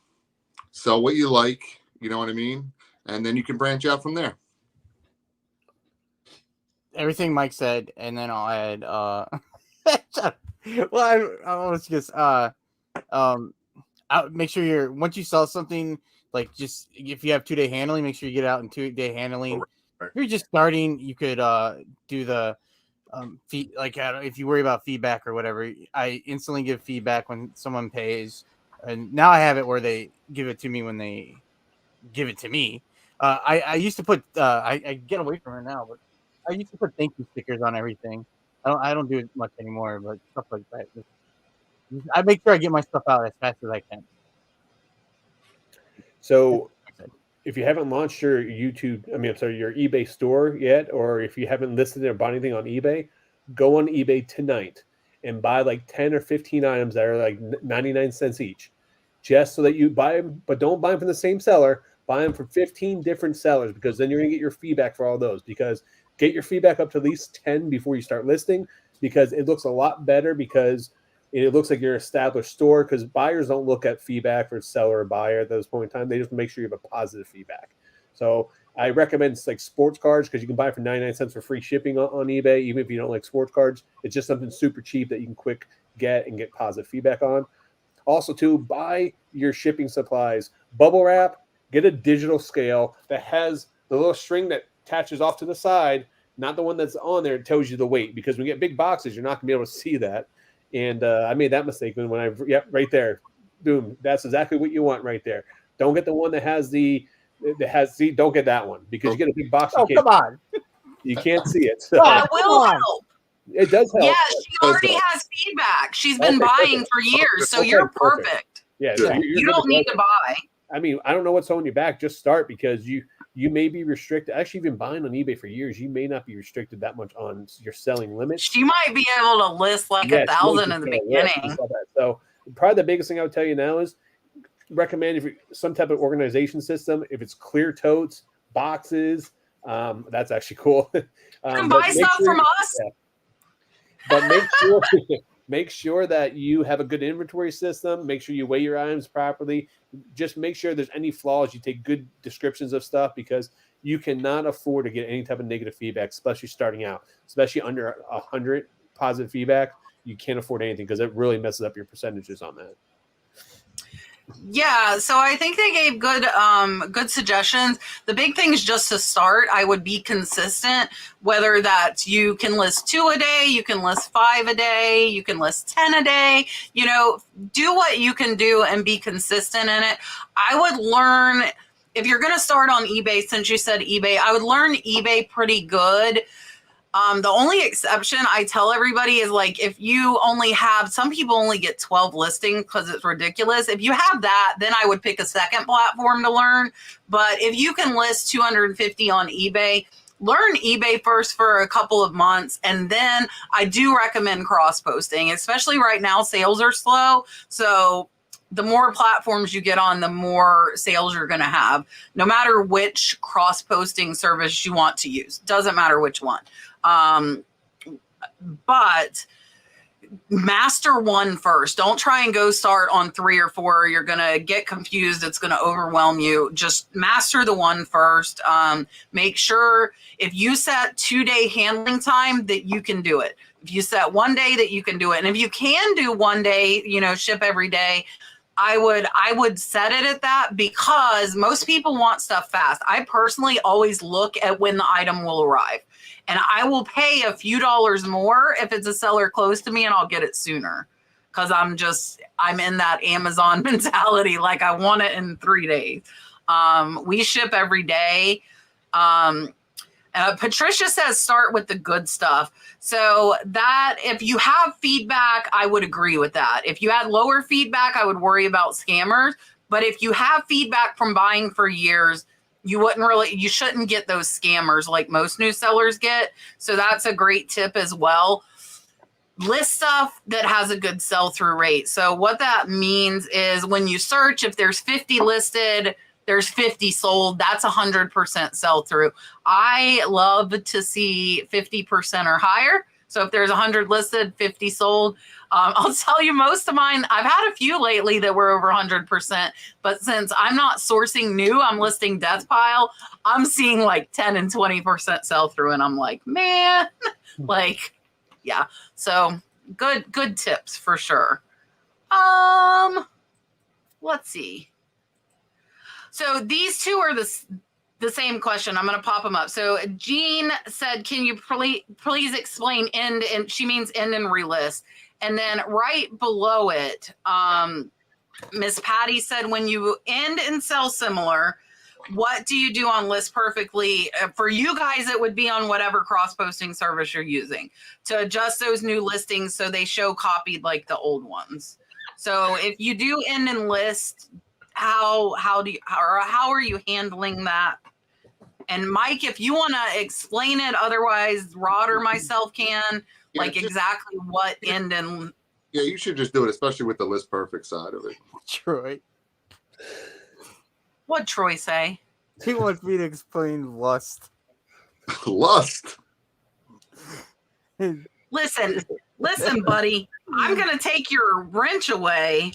what you like, you know what I mean? And then you can branch out from there. Everything Mike said, and then I'll add, well, I was just, make sure once you sell something, like just if you have 2-day handling, make sure you get out in 2-day handling. Right. If you're just starting, you could do the if you worry about feedback or whatever, I instantly give feedback when someone pays, and now I have it where they give it to me when they give it to me. I used to put I get away from it now, but I used to put thank you stickers on everything. I don't do it much anymore, but stuff like that. I make sure I get my stuff out as fast as I can. So if you haven't launched your your eBay store yet, or if you haven't listed or bought anything on eBay, go on eBay tonight and buy like 10 or 15 items that are like 99 cents each, just so that you buy them, but don't buy them from the same seller. Buy them from 15 different sellers, because then you're going to get your feedback for all those. Because get your feedback up to at least 10 before you start listing, because it looks a lot better, because it looks like you're an established store, because buyers don't look at feedback for seller or buyer at this point in time. They just make sure you have a positive feedback. So I recommend like sports cards, because you can buy it for 99 cents for free shipping on eBay, even if you don't like sports cards. It's just something super cheap that you can quick get and get positive feedback on. Also, too, buy your shipping supplies. Bubble wrap, get a digital scale that has the little string that attaches off to the side, not the one that's on there. It tells you the weight, because when you get big boxes, you're not going to be able to see that. And I made that mistake when right there, boom, that's exactly what you want right there. Don't get the one that has don't get that one, because you get a big box. Come on. You can't see it. So That will help. it does help. Yeah, she already has feedback. She's been buying for years, so you're perfect. Yeah, Good. so You don't need to buy. I mean, I don't know what's holding you back. Just start, because you may be restricted. Actually, you've been buying on eBay for years. You may not be restricted that much on your selling limits. She might be able to list like 1,000 in the beginning. So probably the biggest thing I would tell you now is recommend if some type of organization system. If it's clear totes, boxes, that's actually cool. You can buy stuff from us. Yeah. But make sure that you have a good inventory system. Make sure you weigh your items properly. Just make sure there's any flaws. You take good descriptions of stuff, because you cannot afford to get any type of negative feedback, especially starting out, especially under 100 positive feedback. You can't afford anything, because it really messes up your percentages on that. Yeah, so I think they gave good suggestions. The big thing is just to start. I would be consistent, whether that's you can list 2 a day, you can list 5 a day, you can list 10 a day. You know, do what you can do and be consistent in it. I would learn, if you're going to start on eBay, since you said eBay, I would learn eBay pretty good. The only exception I tell everybody is, like, if you only have, some people only get 12 listings because it's ridiculous. If you have that, then I would pick a second platform to learn. But if you can list 250 on eBay, learn eBay first for a couple of months. And then I do recommend cross posting, especially right now, sales are slow. So the more platforms you get on, the more sales you're going to have, no matter which cross posting service you want to use. Doesn't matter which one. But master one first. Don't try and go start on 3 or 4. You're going to get confused. It's going to overwhelm you. Just master the one first. Make sure if you set 2-day handling time that you can do it. If you set 1 day that you can do it. And if you can do 1 day, ship every day, I would set it at that, because most people want stuff fast. I personally always look at when the item will arrive, and I will pay a few dollars more if it's a seller close to me, and I'll get it sooner, because I'm in that Amazon mentality. Like, I want it in 3 days. We ship every day. Patricia says start with the good stuff. So that if you have feedback, I would agree with that. If you had lower feedback, I would worry about scammers. But if you have feedback from buying for years, you shouldn't get those scammers like most new sellers get. So that's a great tip as well. List stuff that has a good sell-through rate. So what that means is when you search, if there's 50 listed, there's 50 sold. That's 100% sell through. I love to see 50% or higher. So if there's 100 listed, 50 sold. I'll tell you, most of mine, I've had a few lately that were over 100%. But since I'm not sourcing new, I'm listing death pile, I'm seeing like 10 and 20% sell through. And I'm like, man, yeah. So good tips for sure. let's see. So these two are the same question. I'm going to pop them up. So Jean said, can you please explain end? And she means end and relist. And then right below it, Miss Patty said, when you end and sell similar, what do you do on List Perfectly? For you guys, it would be on whatever cross-posting service you're using to adjust those new listings so they show copied like the old ones. So if you do end and list, how are you handling that? And Mike, if you want to explain it, otherwise Rod or myself can, like exactly what end and. Yeah, you should just do it, especially with the List Perfect side of it. Troy. What'd Troy say? He wants me to explain lust. Lust. Listen, buddy. I'm gonna take your wrench away.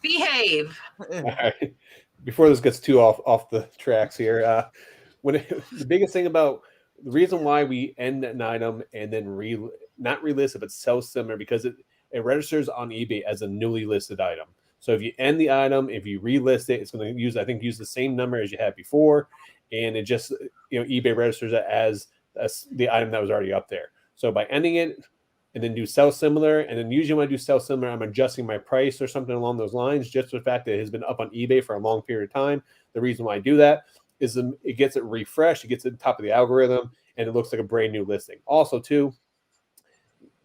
Behave. All right. Before this gets too off the tracks here, the biggest thing about the reason why we end an item and then not relist it but sell similar, because it registers on eBay as a newly listed item. So if you end the item, if you relist it, it's going to use the same number as you had before, and it just eBay registers it as the item that was already up there. So by ending it and then do sell similar, and then usually when I do sell similar, I'm adjusting my price or something along those lines, just for the fact that it has been up on eBay for a long period of time. The reason why I do that is it gets it refreshed, it gets it at the top of the algorithm, and it looks like a brand new listing. Also, too,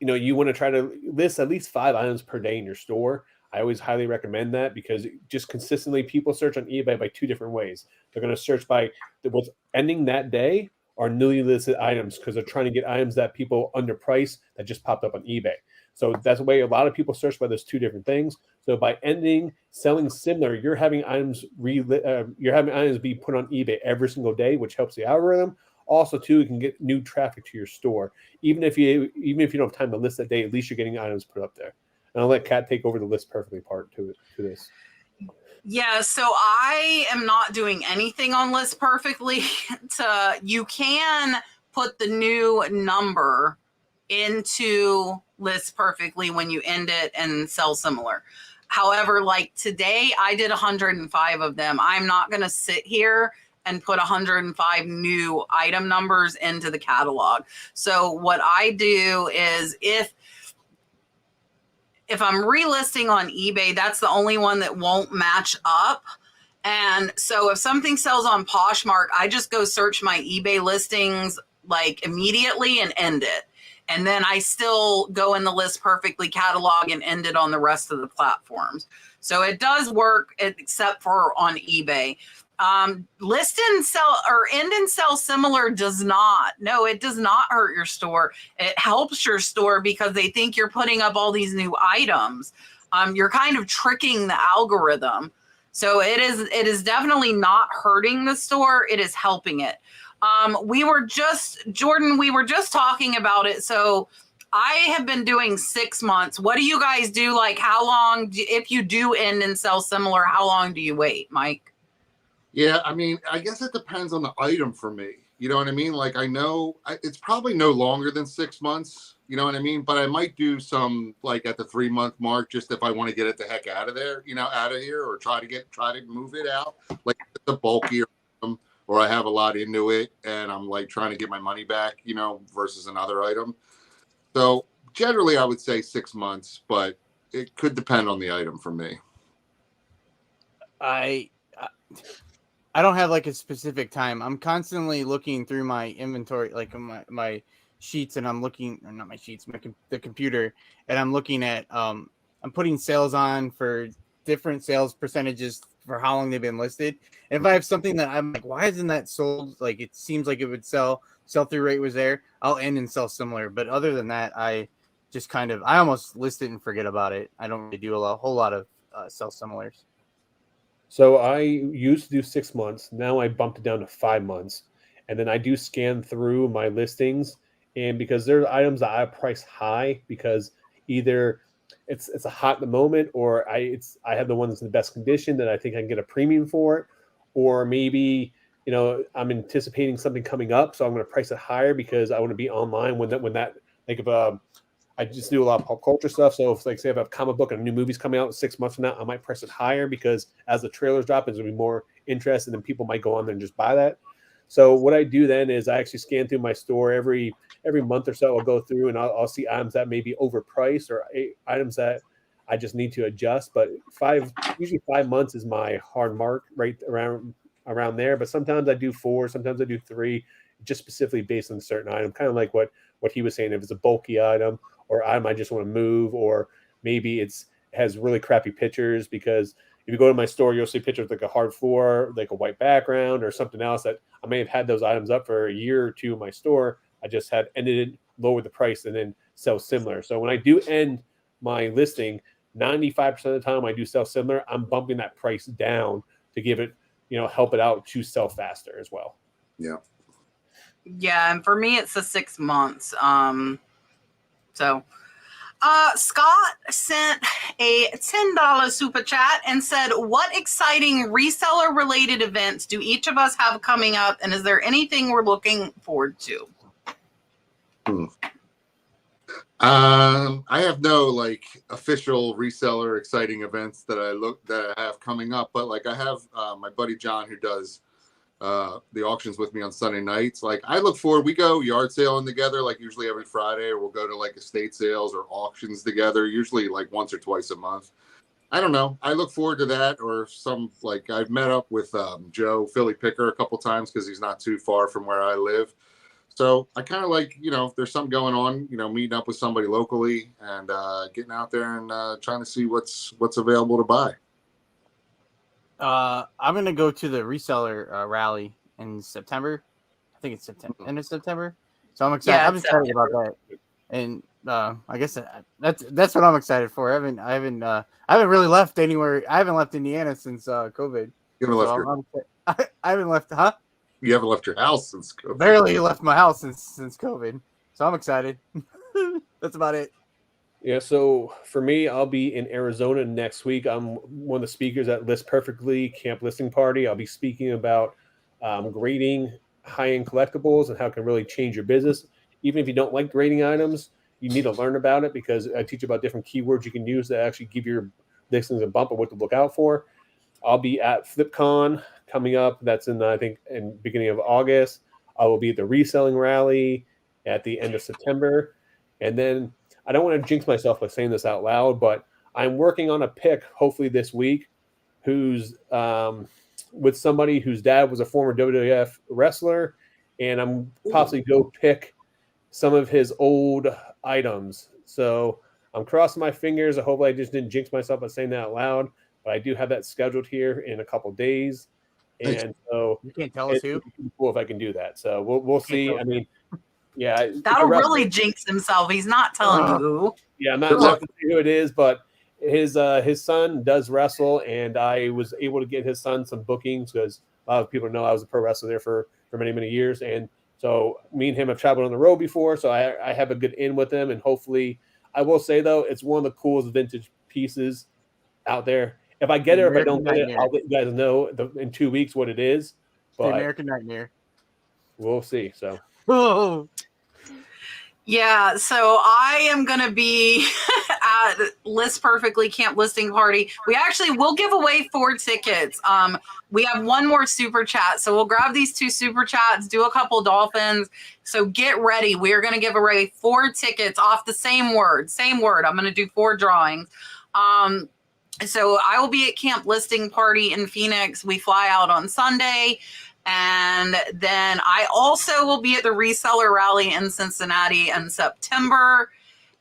you want to try to list at least 5 items per day in your store. I always highly recommend that, because just consistently people search on eBay by 2 different ways. They're going to search by what's ending that day or newly listed items, because they're trying to get items that people underpriced that just popped up on eBay. So that's the way a lot of people search by those 2 different things. So by selling similar, you're having items be put on eBay every single day, which helps the algorithm. Also, too, you can get new traffic to your store. Even if you don't have time to list that day, at least you're getting items put up there. And I'll let Kat take over the List Perfectly part to this. Yeah, so I am not doing anything on List Perfectly. You can put the new number into List Perfectly when you end it and sell similar. However, like today, I did 105 of them. I'm not going to sit here and put 105 new item numbers into the catalog. So what I do is if I'm relisting on eBay, that's the only one that won't match up. And so if something sells on Poshmark, I just go search my eBay listings like immediately and end it. And then I still go in the List Perfectly catalog and end it on the rest of the platforms. So it does work, except for on eBay. List and sell or end and sell similar does not. No, it does not hurt your store. It helps your store because they think you're putting up all these new items. You're kind of tricking the algorithm. So it is definitely not hurting the store. It is helping it. Jordan, we were just talking about it. So I have been doing 6 months. What do you guys do? Like how long, if you do end and sell similar, how long do you wait, Mike? Yeah, I mean, I guess it depends on the item for me. You know what I mean? Like I know it's probably no longer than 6 months. You know what I mean? But I might do some like at the 3-month mark, just if I want to get it the heck out of there, out of here, or try to move it out. Like it's a bulkier item, or I have a lot into it and I'm like trying to get my money back, versus another item. So generally I would say 6 months, but it could depend on the item for me. I don't have like a specific time. I'm constantly looking through my inventory, like my sheets, and I'm looking, or not my sheets, the computer, and I'm looking at, I'm putting sales on for different sales percentages for how long they've been listed. And if I have something that I'm like, why isn't that sold? Like it seems like it would sell through rate was there, I'll end and sell similar. But other than that, I just I almost list it and forget about it. I don't really do a whole lot of sell similars. So I used to do 6 months. Now I bumped it down to 5 months. And then I do scan through my listings. And because there are items that I price high, because either it's a hot in the moment, or I have the one that's in the best condition that I think I can get a premium for it, or maybe I'm anticipating something coming up, so I'm going to price it higher because I want to be online when that like if I just do a lot of pop culture stuff. So if, like, say, if I have a comic book and a new movie's coming out 6 months from now, I might price it higher because as the trailers drop, there's going to be more interest, and then people might go on there and just buy that. So what I do then is I actually scan through my store every month or so. I'll go through and I'll see items that may be overpriced or items that I just need to adjust. But usually 5 months is my hard mark, right around there. But sometimes I do 4, sometimes I do 3, just specifically based on a certain item. Kind of like what he was saying, if it's a bulky item or item I just want to move, or maybe it has really crappy pictures, because if you go to my store, you'll see pictures like a hard floor, like a white background or something else that I may have had those items up for a year or two in my store. I just had ended it, lowered the price, and then sell similar. So when I do end my listing, 95% of the time I do sell similar, I'm bumping that price down to give it, help it out to sell faster as well. Yeah. Yeah, and for me, it's the 6 months. Scott sent a $10 super chat and said, what exciting reseller-related events do each of us have coming up, and is there anything we're looking forward to? I have no official reseller exciting events that I have coming up, but I have my buddy John, who does the auctions with me on Sunday nights. I look forward, we go yard sailing together, usually every Friday, or we'll go to estate sales or auctions together, usually once or twice a month. I don't know. I look forward to that, or I've met up with Joe Philly Picker a couple times because he's not too far from where I live. So I kind of if there's something going on, meeting up with somebody locally and getting out there and trying to see what's available to buy. I'm gonna go to the reseller rally in September. I think it's end of September. So I'm excited. Yeah, I'm excited about that. And I guess that's what I'm excited for. I haven't really left anywhere. I haven't left Indiana since COVID. You haven't left I haven't left, huh? You haven't left your house since COVID. Barely left my house since COVID. So I'm excited. That's about it. Yeah, so for me, I'll be in Arizona next week. I'm one of the speakers at List Perfectly Camp Listing Party. I'll be speaking about grading high-end collectibles and how it can really change your business. Even if you don't like grading items, you need to learn about it, because I teach about different keywords you can use to actually give your listings a bump of what to look out for. I'll be at FlipCon coming up. That's in beginning of August. I will be at the reselling rally at the end of September. And then I don't want to jinx myself by saying this out loud, but I'm working on a pick hopefully this week who's with somebody whose dad was a former WWF wrestler, and I'm possibly go pick some of his old items. So I'm crossing my fingers. I hope I just didn't jinx myself by saying that out loud, but I do have that scheduled here in a couple days. And so you can't tell us who. Cool if I can do that. So we'll see. I mean, yeah, that'll really jinx himself. He's not telling you who. Yeah, I'm not going to say who it is, but his son does wrestle, and I was able to get his son some bookings because a lot of people know I was a pro wrestler there for many, many years. And so me and him have traveled on the road before, so I have a good in with him. And hopefully, I will say, though, it's one of the coolest vintage pieces out there. If I get it or if I don't get it, I'll let you guys know in 2 weeks what it is. But the American Nightmare. We'll see. So. Oh. Yeah, so I am going to be at List Perfectly Camp Listing Party. We actually will give away 4 tickets. We have one more super chat, so we'll grab these 2 super chats, do a couple dolphins. So get ready. We are going to give away 4 tickets off the same word. I'm going to do 4 drawings. So I will be at Camp Listing Party in Phoenix. We fly out on Sunday. And then I also will be at the Reseller Rally in Cincinnati in September.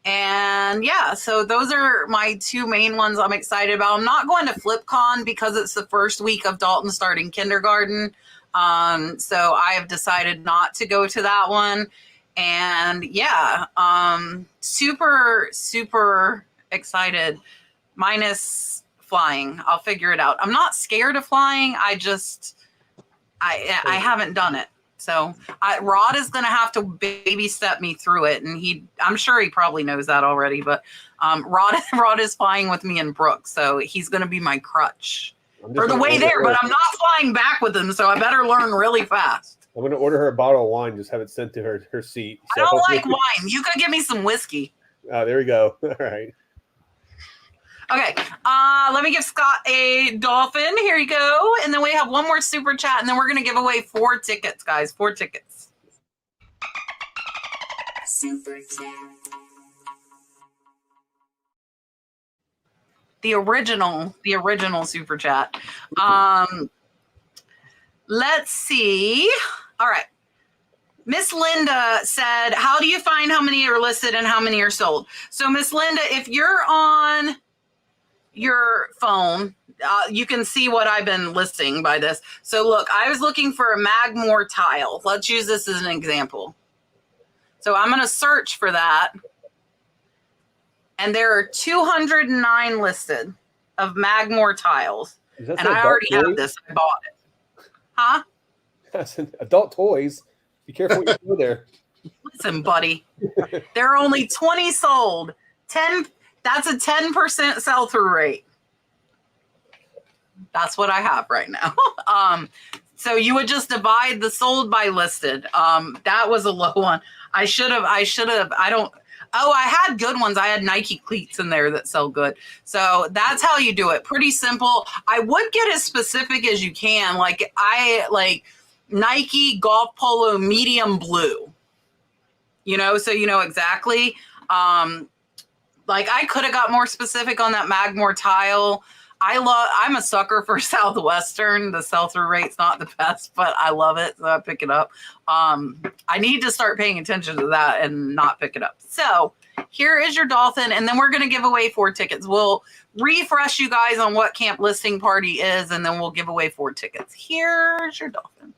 And yeah, so those are my 2 main ones I'm excited about. I'm not going to FlipCon because it's the first week of Dalton starting kindergarten. So I have decided not to go to that one. And yeah, super, super excited. Minus flying. I'll figure it out. I'm not scared of flying. I haven't done it. So Rod is going to have to baby step me through it. And I'm sure he probably knows that already, but Rod is flying with me and Brooke. So he's going to be my crutch for the way there, but I'm not flying back with him. So I better learn really fast. I'm going to order her a bottle of wine, just have it sent to her seat. So I don't like wine. You could give me some whiskey. Oh, there we go. All right. Okay, let me give Scott a dolphin. Here you go. And then we have one more super chat, and then we're going to give away 4 tickets, guys. 4 tickets. Super chat. The original super chat. Let's see. All right. Miss Linda said, how do you find how many are listed and how many are sold? So Miss Linda, if you're on your phone, you can see what I've been listing by this. So look, I was looking for a Magmore tile. Let's use this as an example. So I'm going to search for that. And there are 209 listed of Magmore tiles. And I already have this. I bought it. Huh? That's adult toys. Be careful what you do there. Listen, buddy. There are only 20 sold. 10. That's a 10% sell-through rate. That's what I have right now. So you would just divide the sold by listed. That was a low one. I should have. I had good ones. I had Nike cleats in there that sell good. So that's how you do it. Pretty simple. I would get as specific as you can. Like I like Nike golf polo medium blue. You know, so you know exactly. Like I could have got more specific on that Magmore tile. I'm a sucker for Southwestern. The sell-through rate's not the best, but I love it, so I pick it up. I need to start paying attention to that and not pick it up. So here is your dolphin, and then we're going to give away 4 tickets. We'll refresh you guys on what Camp Listing Party is, and then we'll give away 4 tickets. Here's your dolphin.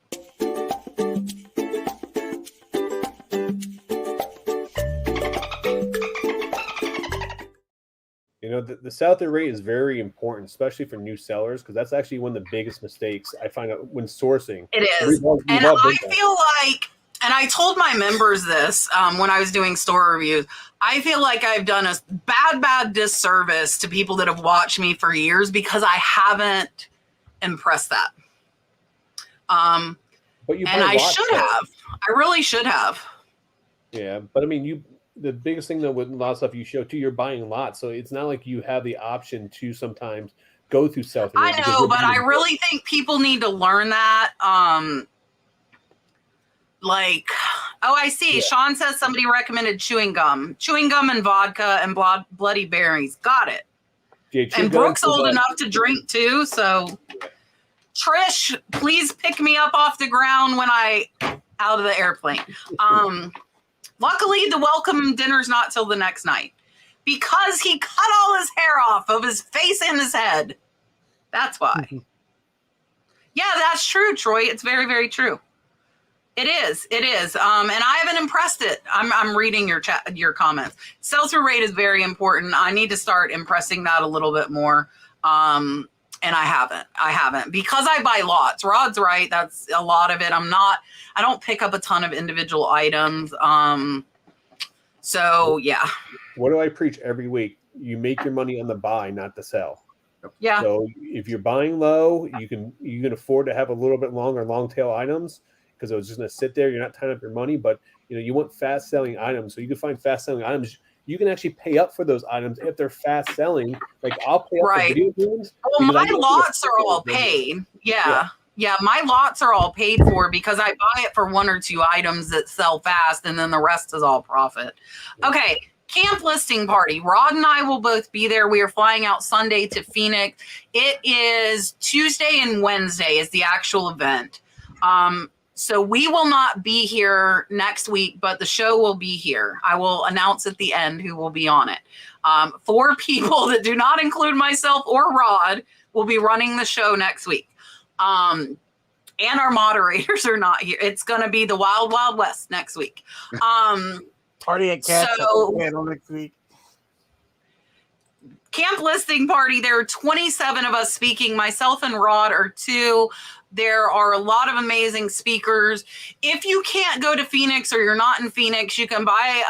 You know, the sell-through rate is very important, especially for new sellers, because that's actually one of the biggest mistakes I find out when sourcing. It is. And I feel like, and I told my members this when I was doing store reviews, I feel like I've done a bad disservice to people that have watched me for years because I haven't impressed that. But you and I should have. I really should have. Yeah, but I mean, the biggest thing though with a lot of stuff you show too, you're buying lots, so it's not like you have the option to sometimes go through sell-through. I know, but I really think people need to learn that. Like, oh, I see. Yeah. Sean says somebody recommended chewing gum and vodka and bloody berries. Got it. Yeah, and Brooke's old enough to drink too, so Trish, please pick me up off the ground when out of the airplane. Luckily, the welcome dinner's not till the next night because he cut all his hair off of his face and his head. That's why. Yeah, that's true, Troy. It's very, very true. It is. It is. And I haven't impressed it. I'm reading your comments. Sell-through rate is very important. I need to start impressing that a little bit more. And I haven't because I buy lots. Rod's right. That's a lot of it. I don't pick up a ton of individual items. So yeah. What do I preach every week? You make your money on the buy, not the sell. Yeah. So if you're buying low, you can afford to have a little bit longer long tail items because it was just going to sit there. You're not tying up your money, but you want fast selling items. So you can find fast selling items. You can actually pay up for those items if they're fast selling. Like I'll pay up for video games. Well, my lots are all paid. Yeah. My lots are all paid for because I buy it for 1 or 2 items that sell fast, and then the rest is all profit. Okay, Camp Listing Party. Rod and I will both be there. We are flying out Sunday to Phoenix. It is Tuesday and Wednesday is the actual event. So we will not be here next week, but the show will be here. I will announce at the end who will be on it. 4 people that do not include myself or Rod will be running the show next week. And our moderators are not here. It's going to be the Wild Wild West next week. Party at Cats next week. Camp Listing Party. There are 27 of us speaking. Myself and Rod are 2. There are a lot of amazing speakers. If you can't go to Phoenix or you're not in Phoenix, you can buy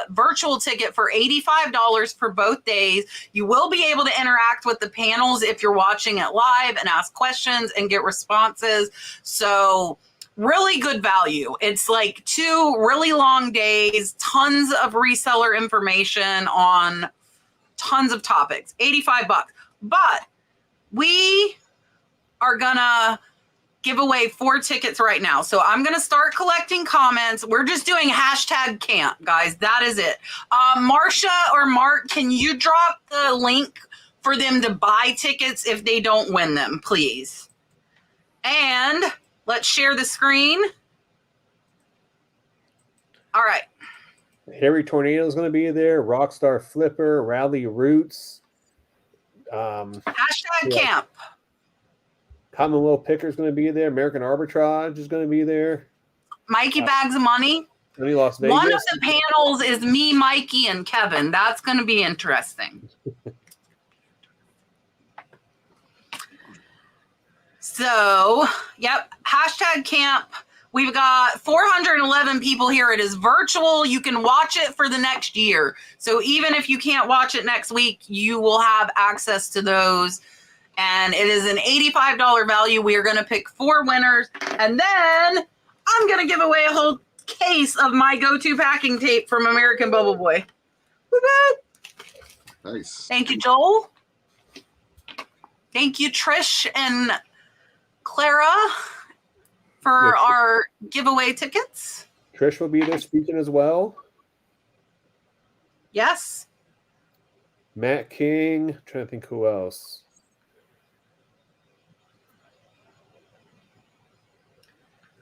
a virtual ticket for $85 for both days. You will be able to interact with the panels if you're watching it live and ask questions and get responses. So really good value. It's like 2 really long days, tons of reseller information on tons of topics, $85. But we are gonna give away 4 tickets right now. So I'm gonna start collecting comments. We're just doing #camp, guys. That is it. Marcia or Mark, can you drop the link for them to buy tickets if they don't win them, please? And let's share the screen. All right. Harry Tornado is going to be there. Rockstar Flipper, Rally Roots. #camp. Commonwealth Picker is going to be there. American Arbitrage is going to be there. Mikey Bags of Money. Las Vegas. One of the panels is me, Mikey, and Kevin. That's going to be interesting. So, yep, #camp. We've got 411 people here. It is virtual. You can watch it for the next year. So even if you can't watch it next week, you will have access to those. And it is an $85 value. We are going to pick 4 winners. And then I'm going to give away a whole case of my go-to packing tape from American Bubble Boy. Nice. Thank you, Joel. Thank you, Trish and Clara, for our giveaway tickets. Trish will be there speaking as well. Yes. Matt King. I'm trying to think who else.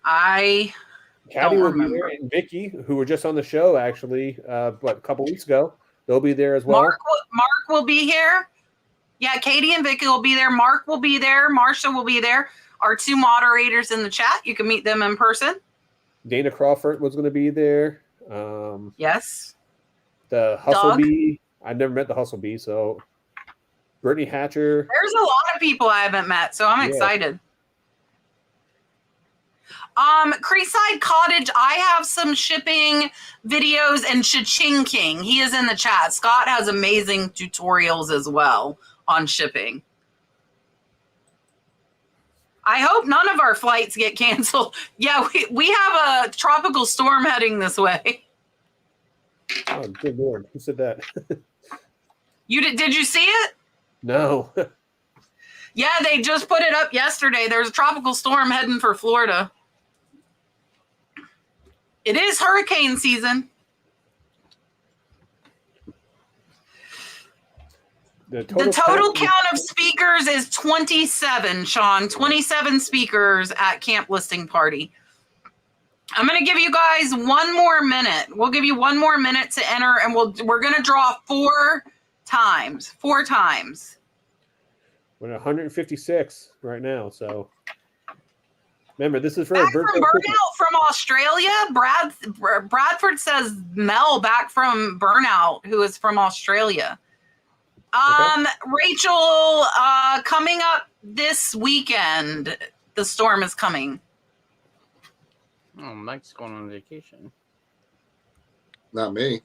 I Caddy don't will be remember. there, and Vicky, who were just on the show actually, a couple weeks ago. They'll be there as well. Mark will be here. Yeah, Katie and Vicky will be there. Mark will be there. Marsha will be there. Our 2 moderators in the chat. You can meet them in person. Dana Crawford was going to be there. Yes. The Hustle Bee. I never met the Hustle Bee, so Brittany Hatcher. There's a lot of people I haven't met, so I'm excited. Creekside Cottage, I have some shipping videos, and Cha-Ching King, he is in the chat. Scott has amazing tutorials as well on shipping. I hope none of our flights get canceled. Yeah, we have a tropical storm heading this way. Oh, good Lord. Who said that? Did you see it? No. Yeah, they just put it up yesterday. There's a tropical storm heading for Florida. It is hurricane season. The total count of speakers is 27, Sean. 27 speakers at Camp Listing Party. I'm going to give you guys 1 more minute. We'll give you 1 more minute to enter, and we're going to draw 4 times. 4 times. We're at 156 right now, so remember, this is for back from Burnout from Australia. Bradford says Mel back from Burnout, who is from Australia. Okay. Rachel, coming up this weekend, the storm is coming. Oh, Mike's going on vacation. Not me.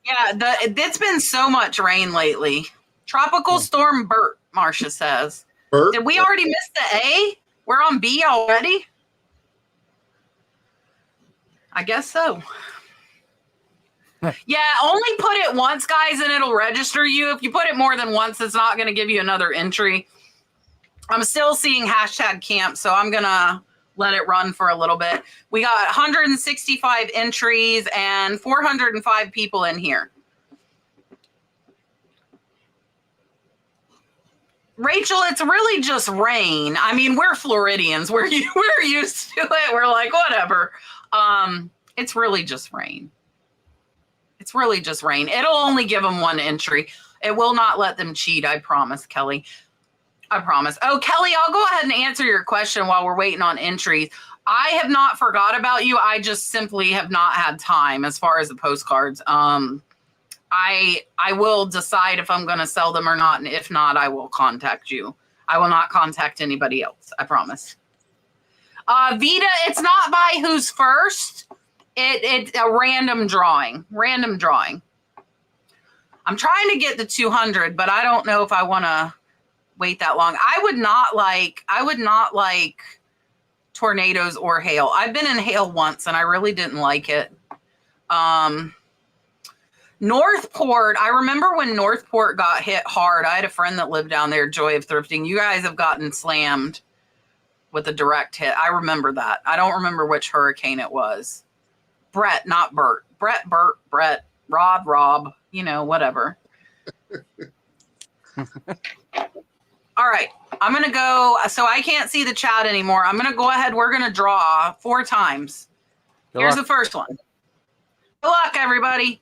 Yeah, it's been so much rain lately. Tropical Storm Bert, Marcia says. Bert? Did we already miss the A? We're on B already? I guess so. Yeah, only put it once, guys, and it'll register you. If you put it more than once, it's not going to give you another entry. I'm still seeing #camp, so I'm going to let it run for a little bit. We got 165 entries and 405 people in here. Rachel, it's really just rain. I mean, we're Floridians. We're used to it. We're like, whatever. It's really just rain. It's really just rain. It'll only give them 1 entry. It will not let them cheat. I promise, Kelly. I promise. Oh, Kelly, I'll go ahead and answer your question while we're waiting on entries. I have not forgot about you. I just simply have not had time as far as the postcards. I will decide if I'm going to sell them or not. And if not, I will contact you. I will not contact anybody else. I promise. Vita, it's not by who's first. It's a random drawing. Random drawing. I'm trying to get the 200, but I don't know if I want to wait that long. I would not like tornadoes or hail. I've been in hail once and I really didn't like it. Northport, I remember when Northport got hit hard. I had a friend that lived down there, Joy of Thrifting. You guys have gotten slammed with a direct hit. I remember that. I don't remember which hurricane it was. Brett, not Bert. Brett, Bert, Brett, Rod, Rob, whatever. All right. I'm going to go. So I can't see the chat anymore. I'm going to go ahead. We're going to draw 4 times. Here's the first one. Good luck, everybody.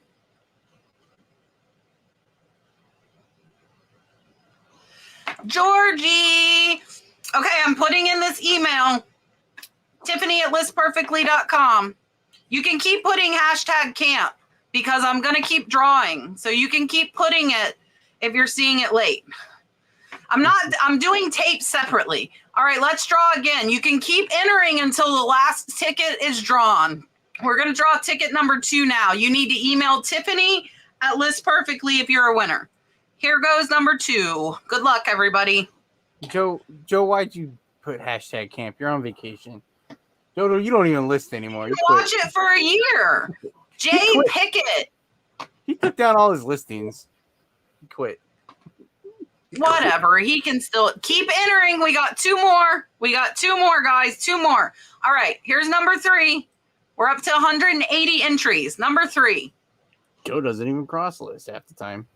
Georgie. Okay, I'm putting in this email. Tiffany@listperfectly.com. You can keep putting #camp because I'm going to keep drawing. So you can keep putting it if you're seeing it late. I'm doing tape separately. All right, let's draw again. You can keep entering until the last ticket is drawn. We're going to draw ticket number 2 now. You need to email Tiffany@listperfectly if you're a winner. Here goes number 2. Good luck, everybody. Joe, why'd you put #camp? You're on vacation. Joe, you don't even list anymore. You watch it for a year. Jay Pickett. He took down all his listings. He quit. Whatever. He can still keep entering. We got 2 more. We got 2 more, guys. 2 more. All right. Here's number 3. We're up to 180 entries. Number 3. Joe doesn't even cross list half the time.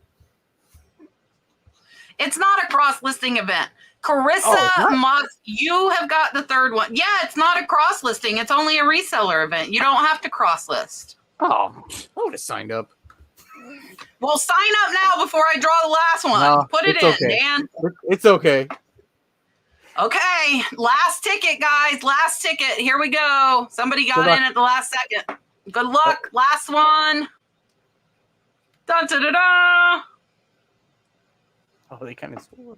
It's not a cross-listing event. Carissa Moss, you have got the 3rd one. Yeah, it's not a cross-listing. It's only a reseller event. You don't have to cross-list. Oh, I would have signed up. Well, sign up now before I draw the last one. No, Put it in, okay. Dan. It's okay. Okay, last ticket, guys. Last ticket. Here we go. Somebody got in at the last second. Good luck. Last one. Da-da-da-da. Oh, they kind of scored.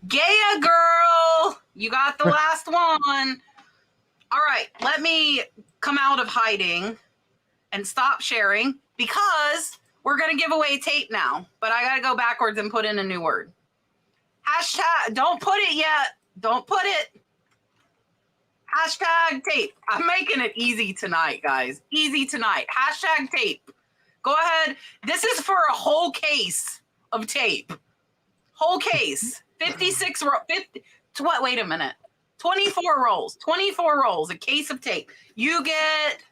Gaia girl, you got the last one. All right, let me come out of hiding and stop sharing because we're going to give away tape now, but I got to go backwards and put in a new word. Don't put it yet. Don't put it. #tape. I'm making it easy tonight, guys. Easy tonight. #tape. Go ahead. This is for a whole case of tape. Whole case. 56 wait a minute. 24 rolls. 24 rolls. A case of tape. You get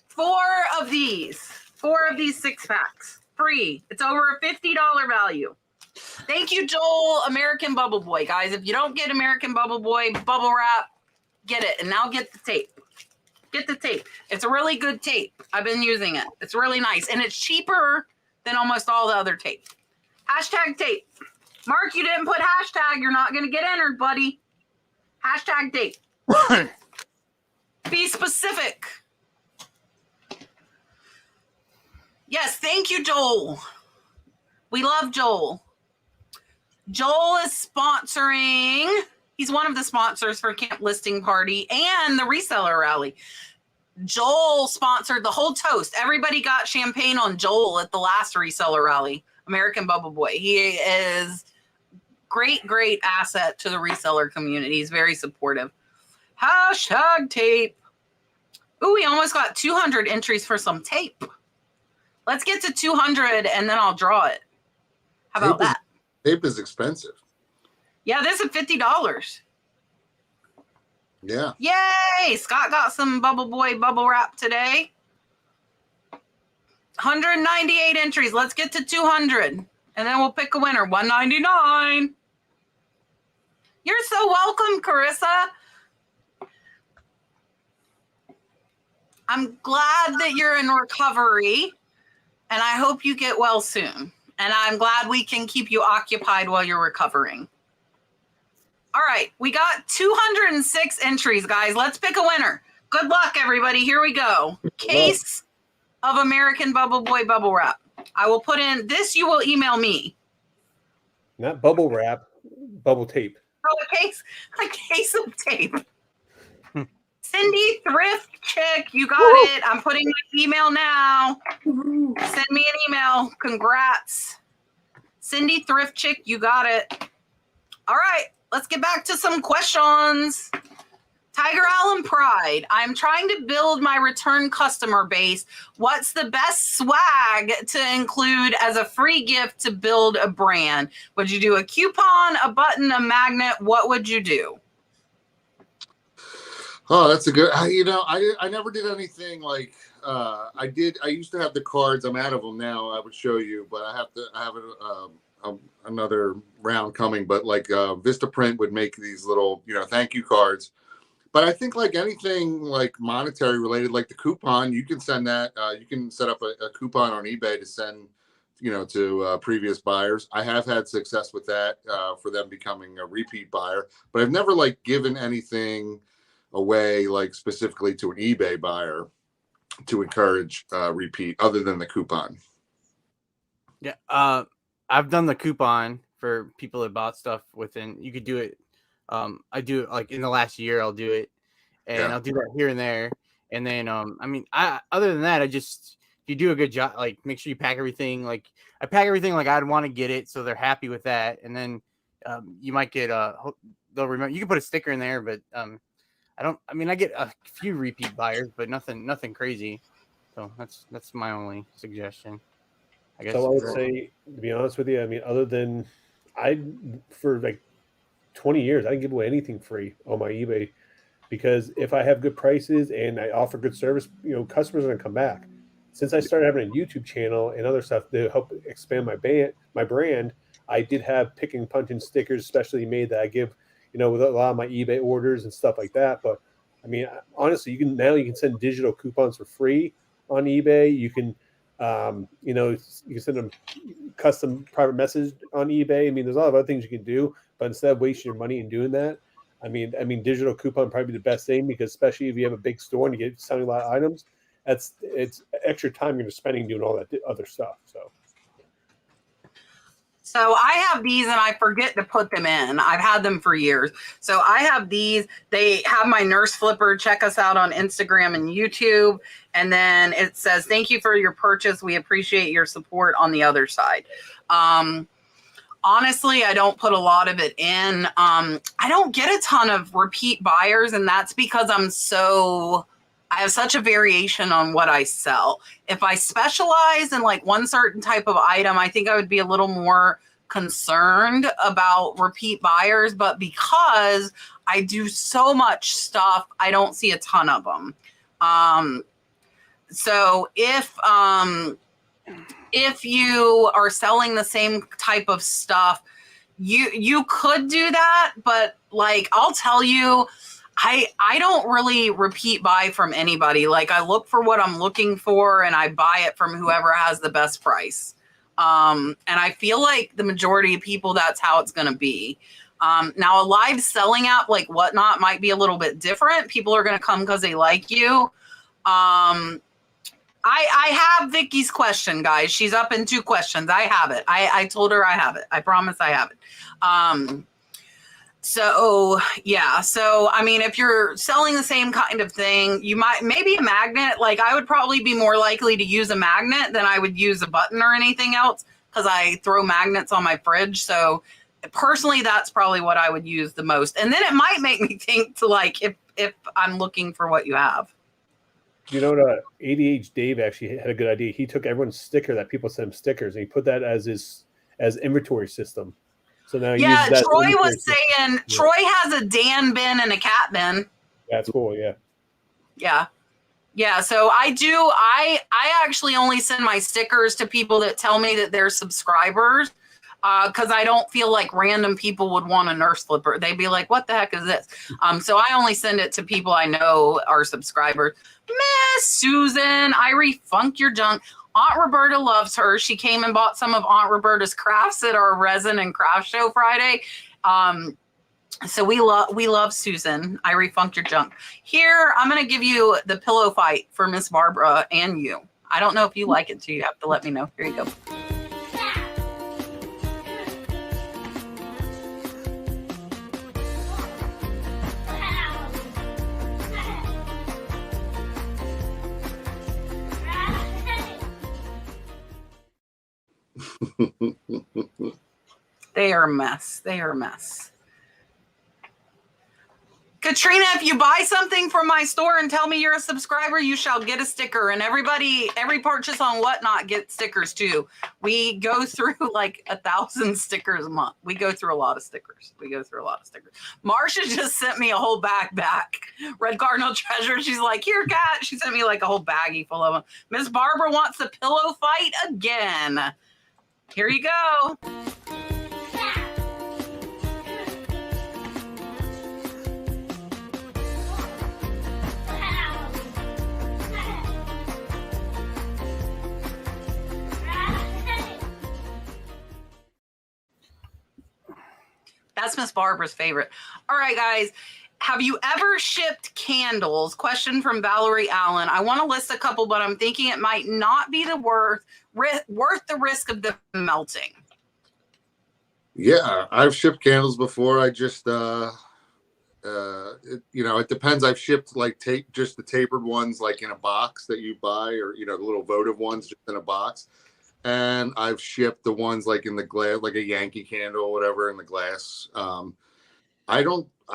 4 of these. 4 of these 6-packs. Free. It's over a $50 value. Thank you, Joel. American Bubble Boy. Guys, if you don't get American Bubble Boy bubble wrap, get it. And now get the tape. Get the tape. It's a really good tape. I've been using it. It's really nice. And it's cheaper than almost all the other tape. #tape. Mark, you didn't put hashtag. You're not going to get entered, buddy. #tape. Be specific. Yes, thank you, Joel. We love Joel. Joel is sponsoring. He's one of the sponsors for Camp Listing Party and the Reseller Rally. Joel sponsored the whole toast. Everybody got champagne on Joel at the last Reseller Rally. American Bubble Boy. He is great asset to the reseller community. He's very supportive. #tape. Ooh, we almost got 200 entries for some tape. Let's get to 200 and then I'll draw it. How about that? Tape is expensive. Yeah, this is $50. Yeah. Yay! Scott got some Bubble Boy bubble wrap today. 198 entries. Let's get to 200. And then we'll pick a winner. 199. You're so welcome, Carissa. I'm glad that you're in recovery. And I hope you get well soon. And I'm glad we can keep you occupied while you're recovering. All right. We got 206 entries, guys. Let's pick a winner. Good luck, everybody. Here we go. Case of American Bubble Boy bubble wrap. I will put in this. You will email me. Not bubble wrap, bubble tape. Oh, a case of tape. Cindy Thrift Chick, you got it. I'm putting my email now. Send me an email. Congrats. Cindy Thrift Chick, you got it. All right, let's get back to some questions. Tiger Allen Pride. I'm trying to build my return customer base. What's the best swag to include as a free gift to build a brand? Would you do a coupon, a button, a magnet? What would you do? Oh, that's a good. I never did anything like I did. I used to have the cards. I'm out of them now. I would show you, but I have another round coming. But like Vistaprint would make these little thank you cards. But I think like anything like monetary related, like the coupon, you can send that. You can set up a coupon on eBay to send, to previous buyers. I have had success with that for them becoming a repeat buyer. But I've never like given anything away like specifically to an eBay buyer to encourage repeat, other than the coupon. Yeah, I've done the coupon for people that bought stuff within. You could do it. I do it like in the last year. I'll do it, and I'll do that here and there. And then, other than that, if you do a good job, like make sure you pack everything. Like I pack everything like I'd want to get it, so they're happy with that. And then, you might get they'll remember. You can put a sticker in there, but I get a few repeat buyers, but nothing crazy. So that's my only suggestion, I guess. So I would say, to be honest with you, other than for like 20 years, I didn't give away anything free on my eBay, because if I have good prices and I offer good service, customers are going to come back. Since I started having a YouTube channel and other stuff to help expand my brand, I did have pick and punch and stickers specially made that I give, with a lot of my eBay orders and stuff like that. But honestly, you can send digital coupons for free on eBay. You can, you can send them custom private message on eBay. There's a lot of other things you can do, but instead of wasting your money in doing that, digital coupon probably the best thing, because especially if you have a big store and you get selling a lot of items, it's extra time you're spending doing all that other stuff. So I have these and I forget to put them in. I've had them for years. So I have these. They have my nurse flipper. Check us out on Instagram and YouTube. And then it says, thank you for your purchase. We appreciate your support on the other side. Honestly, I don't put a lot of it in. I don't get a ton of repeat buyers, and that's because I have such a variation on what I sell. If I specialize in like one certain type of item, I think I would be a little more concerned about repeat buyers. But because I do so much stuff, I don't see a ton of them. So if you are selling the same type of stuff, you could do that. But like, I'll tell you, I don't really repeat buy from anybody. Like I look for what I'm looking for and I buy it from whoever has the best price. And I feel like the majority of people, that's how it's going to be. Now a live selling app like Whatnot might be a little bit different. People are going to come because they like you. I have Vicky's question, guys. She's up in 2 questions. I have it. I told her I have it. I promise I have it. So yeah. So, if you're selling the same kind of thing, you maybe a magnet. Like I would probably be more likely to use a magnet than I would use a button or anything else, because I throw magnets on my fridge. So personally, that's probably what I would use the most. And then it might make me think to like, if I'm looking for what you have. ADH Dave actually had a good idea. He took everyone's sticker that people sent him stickers, and he put that as inventory system. So now Troy was saying Troy has a Dan bin and a cat bin. That's cool. Yeah. So I actually only send my stickers to people that tell me that they're subscribers, because I don't feel like random people would want a nurse flipper. They'd be like, what the heck is this? So I only send it to people I know are subscribers. Miss Susan, I refunk your junk. Aunt Roberta loves her. She came and bought some of Aunt Roberta's crafts at our resin and craft show Friday. So we love Susan. I refunked your junk. Here, I'm going to give you the pillow fight for Miss Barbara and you. I don't know if you like it, so you have to let me know. Here you go. They are a mess. Katrina, if you buy something from my store and tell me you're a subscriber, you shall get a sticker. And every purchase on Whatnot gets stickers too. We go through like 1,000 stickers a month. We go through a lot of stickers. Marsha just sent me a whole bag back. Red Cardinal Treasure. She's like, here, Kat. She sent me like a whole baggie full of them. Miss Barbara wants the pillow fight again. Here you go. That's Miss Barbara's favorite. All right, guys. Have you ever shipped candles? Question from Valerie Allen. I want to list a couple, but I'm thinking it might not be worth the risk of them melting. Yeah, I've shipped candles before. I just, it depends. I've shipped like just the tapered ones, like in a box that you buy, or the little votive ones just in a box. And I've shipped the ones like in the glass, like a Yankee candle, whatever, in the glass. I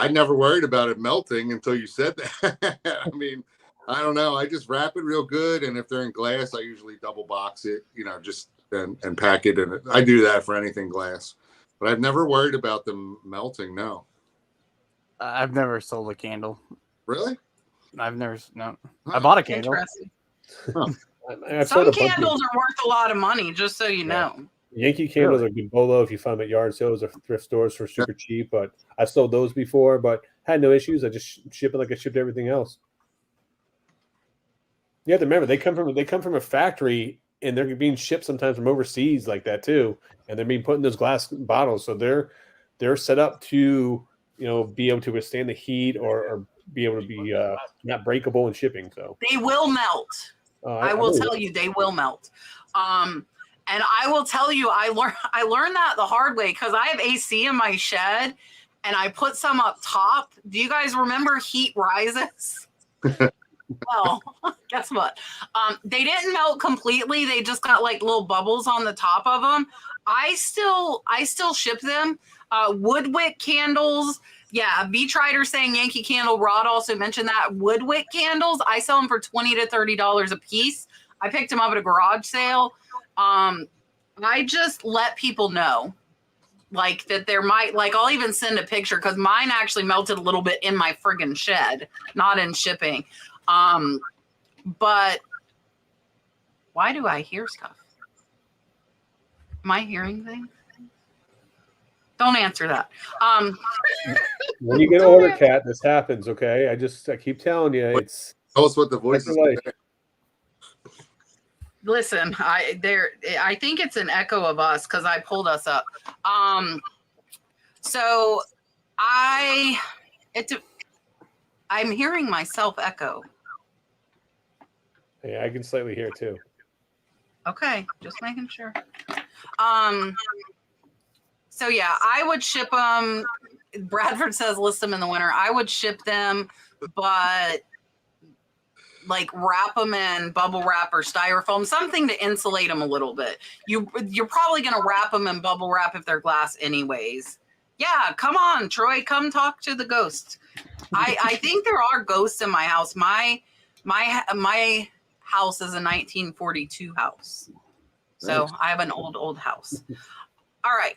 never worried about it melting until you said that. I mean, I don't know. I just wrap it real good. And if they're in glass, I usually double box it, just and pack it in it. I do that for anything glass, but I've never worried about them melting. No. I've never sold a candle. Really? No. Huh. I bought a candle. Huh. Some candles are worth a lot of money, just so you know. Yankee candles are good bolo if you find them at yard sales or thrift stores for super cheap. But I've sold those before, but had no issues. I just ship it like I shipped everything else. You have to remember they come from a factory, and they're being shipped sometimes from overseas like that too, and they're being put in those glass bottles. So they're set up to be able to withstand the heat or be able to be not breakable in shipping. So they will melt. I will tell you, they will melt. And I will tell you, I learned that the hard way because I have AC in my shed, and I put some up top. Do you guys remember heat rises? Well, guess what? They didn't melt completely. They just got like little bubbles on the top of them. I still ship them. Woodwick candles. Yeah, Beach Rider saying Yankee Candle. Rod also mentioned that. Woodwick candles, I sell them for $20 to $30 a piece. I picked them up at a garage sale. I just let people know, like, that there might, like, I'll even send a picture because mine actually melted a little bit in my friggin' shed, not in shipping. But why do I hear stuff? Am I hearing things? Don't answer that. When you get older, Kat, this happens. Okay, I keep telling you, it's. Tell us what the voice is. Listen, I think it's an echo of us because I pulled us up. So I'm hearing myself echo. Yeah, I can slightly hear too. Okay, just making sure. So yeah, I would ship them. Bradford says list them in the winter. I would ship them, but like wrap them in bubble wrap or styrofoam, something to insulate them a little bit. You're probably going to wrap them in bubble wrap if they're glass anyways. Yeah, come on, Troy, come talk to the ghost. I think there are ghosts in my house. My house is a 1942 house. So I have an old house. All right.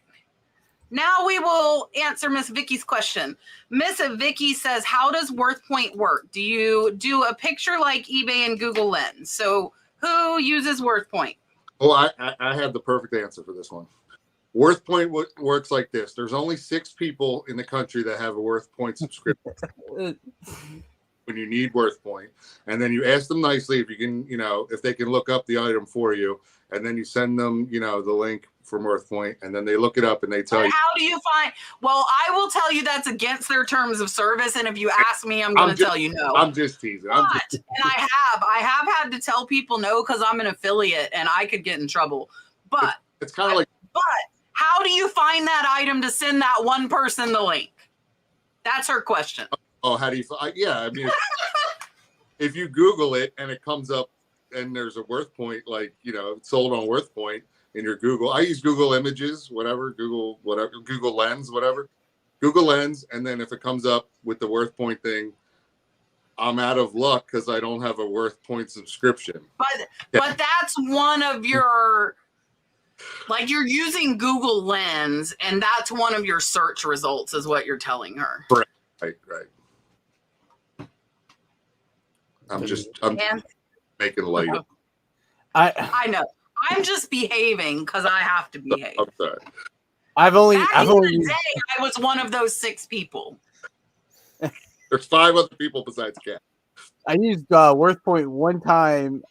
Now we will answer Miss Vicky's question. Miss Vicky says, how does WorthPoint work? Do you do a picture like eBay and Google Lens? So who uses WorthPoint? Oh, I have the perfect answer for this one. WorthPoint works like this. There's only 6 people in the country that have a WorthPoint subscription. When you need WorthPoint, and then you ask them nicely if you can, if they can look up the item for you, and then you send them, the link from WorthPoint, and then they look it up and they tell you. How do you find? Well, I will tell you that's against their terms of service, and if you ask me, I'm going to tell you no. I'm just teasing. And I have had to tell people no because I'm an affiliate and I could get in trouble. But it's kind of like. But how do you find that item to send that one person the link? That's her question. Oh, how do you? Yeah, I mean, if you Google it and it comes up, and there's a WorthPoint, like sold on WorthPoint in your Google. I use Google Images, Google Lens, whatever, Google Lens, and then if it comes up with the Worth Point thing, I'm out of luck because I don't have a Worth Point subscription. But that's one of your, like, you're using Google Lens, and that's one of your search results, is what you're telling her. Right. I'm making light of it. I know. I'm just behaving because I have to behave. I'm sorry. Back in the day, I was one of those 6 people. There's 5 other people besides Kat. I used WorthPoint one time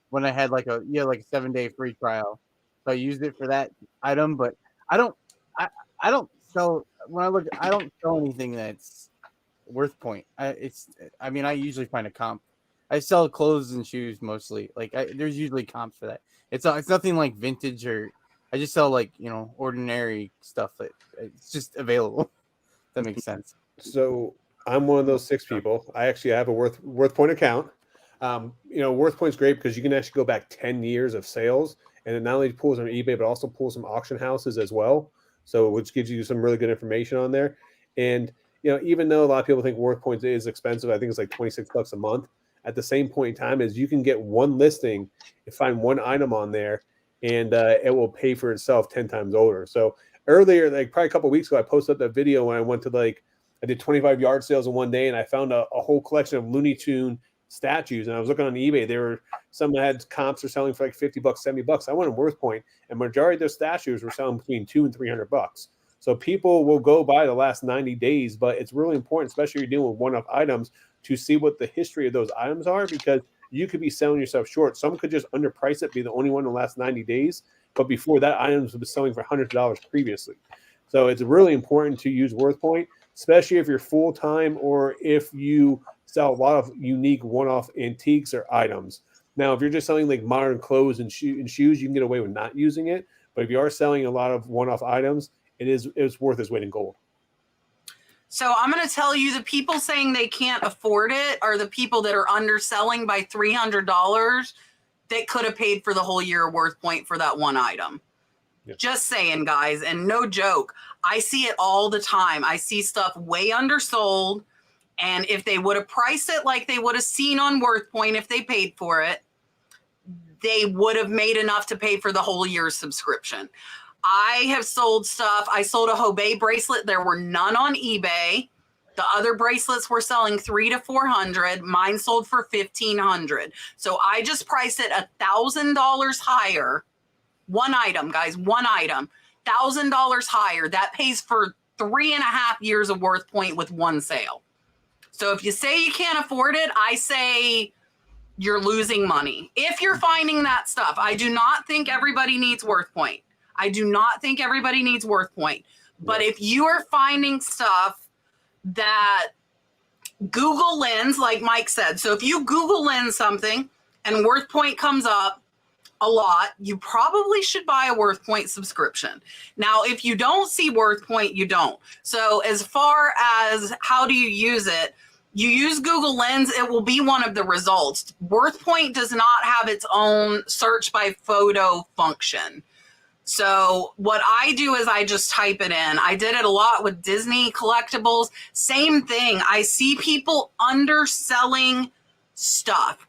when I had like a 7-day free trial. So I used it for that item, but I don't sell I don't sell anything that's WorthPoint. I usually find a comp. I sell clothes and shoes mostly. There's usually comps for that. It's nothing like vintage, or I just sell ordinary stuff that it's just available. That makes sense. So I'm one of those 6 people. I actually have a WorthPoint account. WorthPoint's great because you can actually go back 10 years of sales, and it not only pulls on eBay but also pulls some auction houses as well. So which gives you some really good information on there. And even though a lot of people think WorthPoint is expensive, I think it's like $26 a month. At the same point in time, is you can get one listing and find one item on there, and it will pay for itself 10 times over. So earlier, probably a couple of weeks ago, I posted up that video when I went to I did 25 yard sales in one day, and I found a whole collection of Looney Tune statues. And I was looking on eBay. There were some that had comps are selling for like $50, $70. I went on WorthPoint, and majority of those statues were selling between $200 and $300. So people will go by the last 90 days, but it's really important, especially if you're dealing with one-off items, to see what the history of those items are, because you could be selling yourself short. Some could just underprice it, be the only one in the last 90 days. But before that, items was selling for hundreds of dollars previously. So it's really important to use WorthPoint, especially if you're full-time or if you sell a lot of unique one-off antiques or items. Now, if you're just selling like modern clothes and shoes, you can get away with not using it. But if you are selling a lot of one-off items, it's worth its weight in gold. So I'm going to tell you, the people saying they can't afford it are the people that are underselling by $300 that could have paid for the whole year of WorthPoint for that one item. Yep. Just saying, guys, and no joke. I see it all the time. I see stuff way undersold, and if they would have priced it like they would have seen on WorthPoint if they paid for it, they would have made enough to pay for the whole year's subscription. I have sold stuff. I sold a Hobey bracelet. There were none on eBay. The other bracelets were selling $300 to $400. Mine sold for $1,500. So I just priced it $1,000 higher. One item, guys, one item, $1,000 higher. That pays for 3.5 years of WorthPoint with one sale. So if you say you can't afford it, I say you're losing money. If you're finding that stuff, I do not think everybody needs WorthPoint. I do not think everybody needs WorthPoint. But if you are finding stuff that Google Lens, like Mike said, so if you Google Lens something and WorthPoint comes up a lot, you probably should buy a WorthPoint subscription. Now, if you don't see WorthPoint, you don't. So as far as how do you use it, you use Google Lens, it will be one of the results. WorthPoint does not have its own search by photo function. So what I do is I just type it in. I did it a lot with Disney collectibles. Same thing. I see people underselling stuff.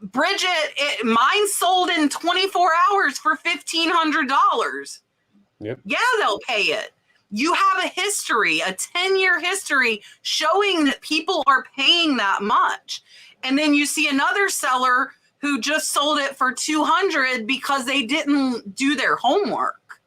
Bridget, mine sold in 24 hours for $1,500. Yep. Yeah, they'll pay it. You have a history, a 10-year history showing that people are paying that much. And then you see another seller who just sold it for $200 because they didn't do their homework.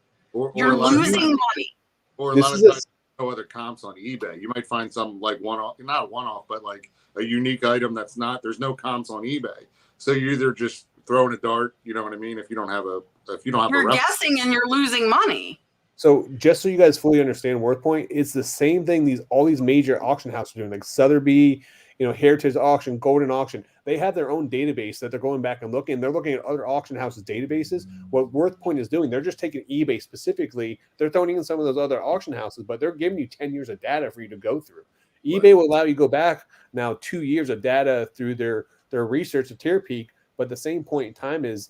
You're losing money. Or a lot of times, no other comps on eBay. You might find some like one-off, not a one-off, but like a unique item there's no comps on eBay. So you're either just throwing a dart, you know what I mean? If you don't have you're guessing and you're losing money. So just so you guys fully understand WorthPoint, it's the same thing all these major auction houses are doing, like Sotheby, Heritage Auction, Golden Auction. They have their own database that they're going back and looking. They're looking at other auction houses' databases. What WorthPoint is doing, they're just taking eBay specifically. They're throwing in some of those other auction houses, but they're giving you 10 years of data for you to go through. eBay will allow you to go back now 2 years of data through their research of Tier Peak. But the same point in time is,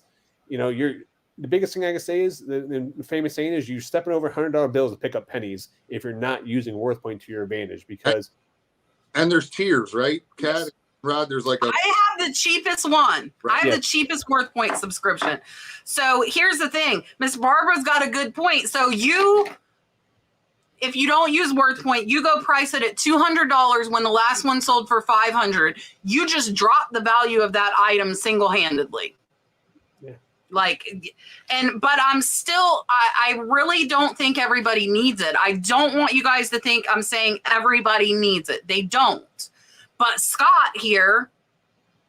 the biggest thing I can say is the famous saying is you stepping over $100 bills to pick up pennies if you're not using worth point to your advantage, because and there's tiers, right, Kat? Rod, there's like I have the cheapest one. Right. I have the cheapest worth point subscription. So here's the thing. Miss Barbara's got a good point. So if you don't use worth point, you go price it at $200 when the last one sold for $500. You just drop the value of that item single-handedly. But I'm still, I really don't think everybody needs it. I don't want you guys to think I'm saying everybody needs it. They don't. But Scott here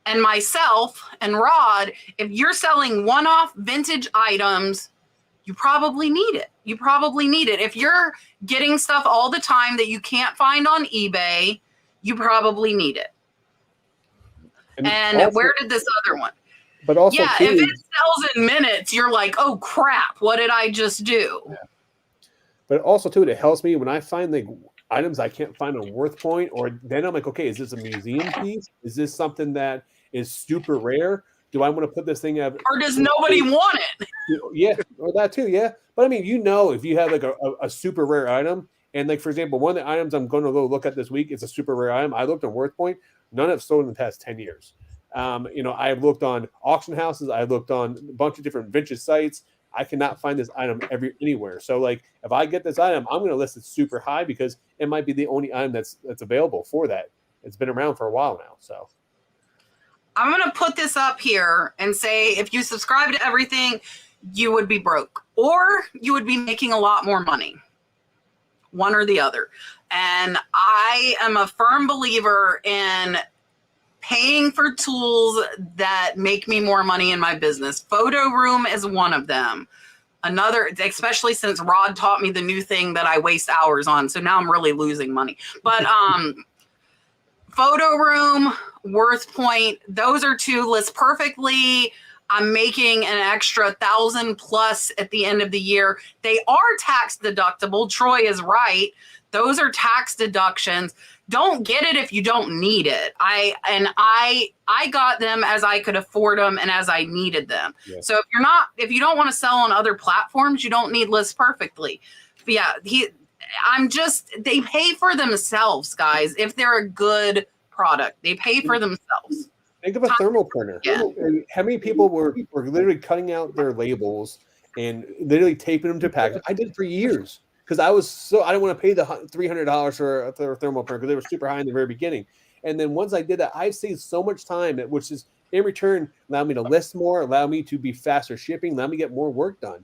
and myself and Rod, if you're selling one-off vintage items, you probably need it. You probably need it. If you're getting stuff all the time that you can't find on eBay, you probably need it. And also, where did this other one? But also, yeah, if it sells in minutes, you're like, oh crap, what did I just do? Yeah. But also, too, it helps me when I find like items I can't find on worth point, or then I'm like, okay, is this a museum piece? Is this something that is super rare? Do I want to put this thing up? Or does nobody want it? Yeah, or that too, yeah. But I mean, if you have like a super rare item, and like, for example, one of the items I'm going to go look at this week is a super rare item. I looked on worth point. None have sold in the past 10 years. I've looked on auction houses. I've looked on a bunch of different vintage sites. I cannot find this item anywhere. So, like, if I get this item, I'm going to list it super high because it might be the only item that's available for that. It's been around for a while now. So, I'm going to put this up here and say if you subscribe to everything, you would be broke or you would be making a lot more money. One or the other. And I am a firm believer in paying for tools that make me more money in my business. Photo Room is one of them. Another, especially since Rod taught me the new thing that I waste hours on. So now I'm really losing money. But Photo Room, Worth Point, those are two. List perfectly. I'm making an extra 1,000 plus at the end of the year. They are tax deductible. Troy is right. Those are tax deductions. Don't get it if you don't need it. I got them as I could afford them and as I needed them. Yeah. So if you don't want to sell on other platforms, you don't need List Perfectly. But yeah, they pay for themselves, guys. If they're a good product, they pay for themselves. Think of a thermal printer. Yeah. How many people were literally cutting out their labels and literally taping them to package? I did for years. Because I didn't want to pay the $300 for a thermal printer because they were super high in the very beginning. And then once I did that, I've saved so much time, which is in return allowed me to list more, allow me to be faster shipping, allow me to get more work done.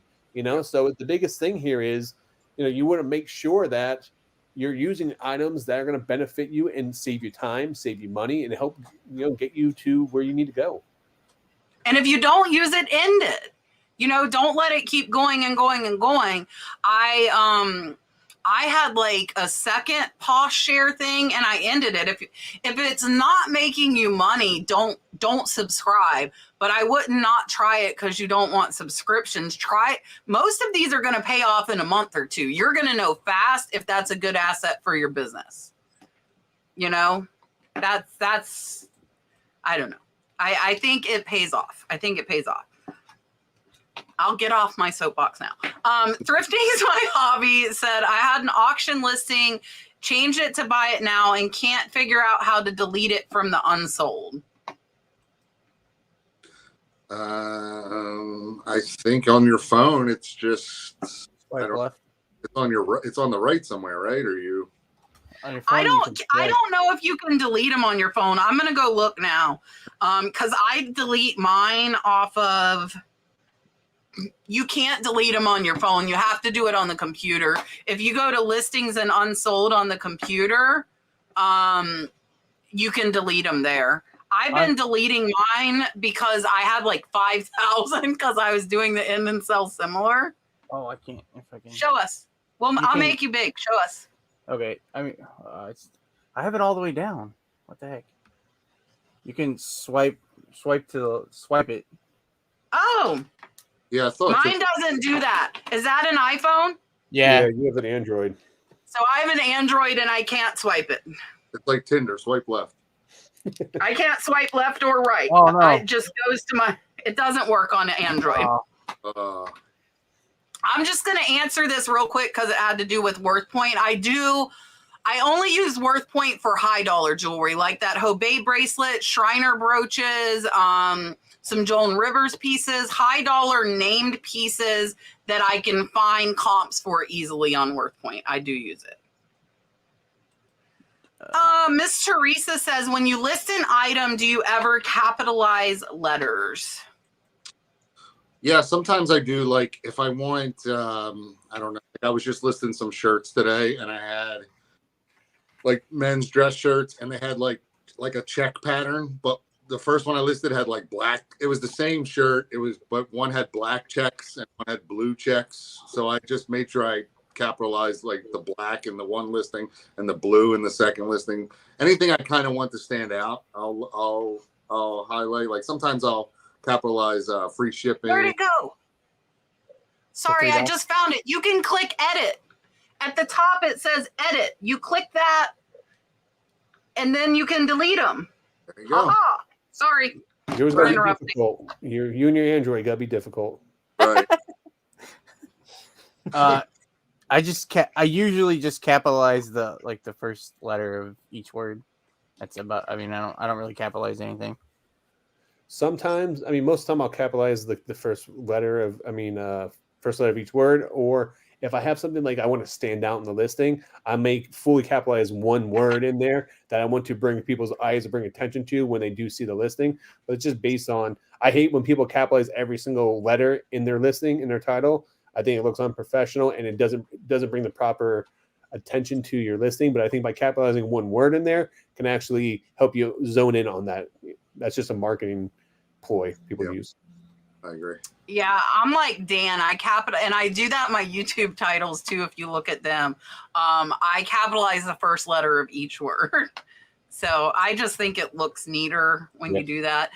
So the biggest thing here is, you want to make sure that you're using items that are going to benefit you and save you time, save you money, and help get you to where you need to go. And if you don't use it, end it. Don't let it keep going and going and going. I had like a second Posh Share thing and I ended it. If it's not making you money, don't subscribe. But I would not try it because you don't want subscriptions. Try it. Most of these are going to pay off in a month or two. You're going to know fast if that's a good asset for your business. That's I don't know. I think it pays off. I'll get off my soapbox now. Thrifting is my hobby. Said I had an auction listing, changed it to buy it now, and can't figure out how to delete it from the unsold. I think on your phone, it's just left. It's on the right somewhere, right? Or you? On your phone, I don't know if you can delete them on your phone. I'm gonna go look now, because I delete mine off of. You can't delete them on your phone. You have to do it on the computer. If you go to listings and unsold on the computer, you can delete them there. I've been deleting mine because I had like 5,000 because I was doing the end and sell similar. Oh, I can't. If I can show us. Well, I'll make you big. Show us. Okay. I mean, I have it all the way down. What the heck? You can swipe it. Oh. Yeah, I thought mine doesn't do that. Is that an iPhone? Yeah, you have an Android. So I have an Android and I can't swipe it. It's like Tinder, swipe left. I can't swipe left or right. Oh, no. It just goes to it doesn't work on an Android. I'm just going to answer this real quick because it had to do with worth point. I only use worth point for high dollar jewelry, like that Hobey bracelet, Shriner brooches, some Joan Rivers pieces, high dollar named pieces that I can find comps for easily on worth point. I do use it. Miss Teresa says, when you list an item, do you ever capitalize letters? Yeah, sometimes I do. Like if I want, I don't know. I was just listing some shirts today, and I had like men's dress shirts, and they had like a check pattern. But the first one I listed had like black. It was the same shirt. But one had black checks and one had blue checks. So I just made sure I capitalized like the black in the one listing and the blue in the second listing. Anything I kind of want to stand out, I'll highlight. Like sometimes I'll capitalize free shipping. Where'd it go? Sorry, I just found it. You can click edit. At the top, it says edit. You click that, and then you can delete them. There you go. Aha! Sorry. Yours gotta be difficult. You and your Android gotta be difficult. Right. I usually just capitalize the first letter of each word. That's about. I mean, I don't really capitalize anything. Sometimes, I mean, most of the time I'll capitalize the first letter of, first letter of each word. Or if I have something like I want to stand out in the listing, I may fully capitalize one word in there that I want to bring people's eyes or bring attention to when they do see the listing. But it's just based on, I hate when people capitalize every single letter in their listing, in their title. I think it looks unprofessional and it doesn't bring the proper attention to your listing. But I think by capitalizing one word in there can actually help you zone in on that. That's just a marketing ploy people use. I agree. Yeah, I'm like Dan. And I do that in my YouTube titles too. If you look at them, I capitalize the first letter of each word. So I just think it looks neater when you do that.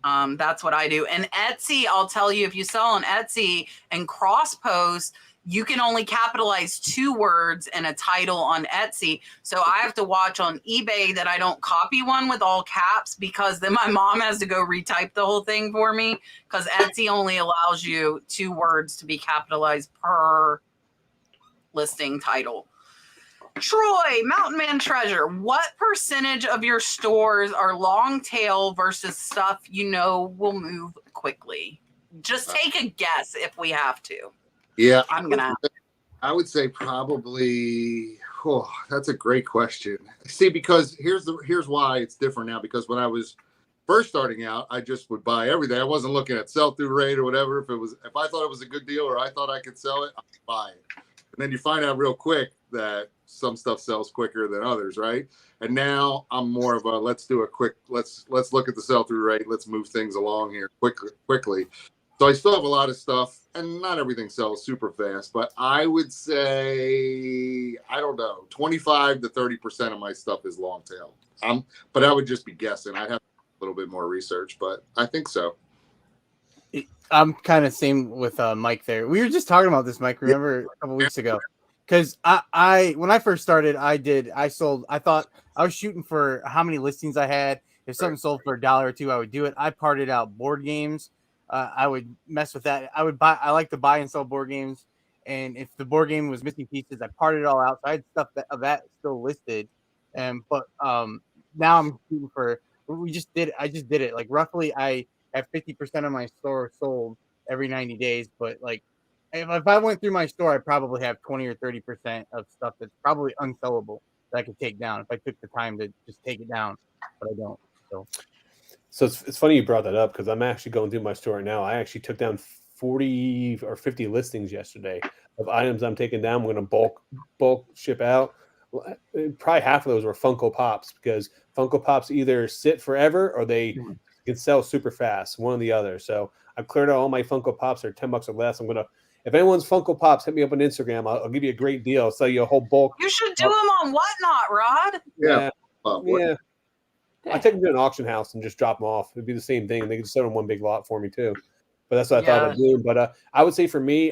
That's what I do. And Etsy, I'll tell you, if you sell on Etsy and cross post, you can only capitalize 2 words in a title on Etsy. So I have to watch on eBay that I don't copy one with all caps, because then my mom has to go retype the whole thing for me, because Etsy only allows you 2 words to be capitalized per listing title. Troy, Mountain Man Treasure, what percentage of your stores are long tail versus stuff you know will move quickly? Just take a guess if we have to. Yeah, I would say probably. Oh, that's a great question. See, because here's why it's different now. Because when I was first starting out, I just would buy everything. I wasn't looking at sell-through rate or whatever. If I thought it was a good deal or I thought I could sell it, I'd buy it. And then you find out real quick that some stuff sells quicker than others, right? And now I'm more of a let's look at the sell-through rate. Let's move things along here quickly. So I still have a lot of stuff, and not everything sells super fast, but I would say, I don't know, 25 to 30% of my stuff is long tail. But I would just be guessing. I'd have a little bit more research, but I think so. I'm kind of same with Mike there. We were just talking about this, Mike, remember a couple weeks ago? Because I when I first started, I thought I was shooting for how many listings I had. If something sold for $1 or $2, I would do it. I parted out board games. I would mess with that. I like to buy and sell board games. And if the board game was missing pieces, I parted it all out. So I had stuff of that still listed. But now I'm shooting for, I just did it. Like roughly I have 50% of my store sold every 90 days. But like, if I went through my store, I probably have 20 or 30% of stuff that's probably unsellable that I could take down if I took the time to just take it down, but I don't. So it's funny you brought that up, because I'm actually going through my store right now. I actually took down 40 or 50 listings yesterday of items I'm taking down. I'm going to bulk ship out. Probably half of those were Funko Pops, because Funko Pops either sit forever or they can sell super fast, one or the other. So I've cleared out all my Funko Pops. They're $10 or less. If anyone's Funko Pops, hit me up on Instagram. I'll give you a great deal. I'll sell you a whole bulk. You should do them on Whatnot, Rod. Yeah. Yeah. I take them to an auction house and just drop them off. It'd be the same thing. They could sell them one big lot for me too. But that's what I thought I'd do. But I would say for me,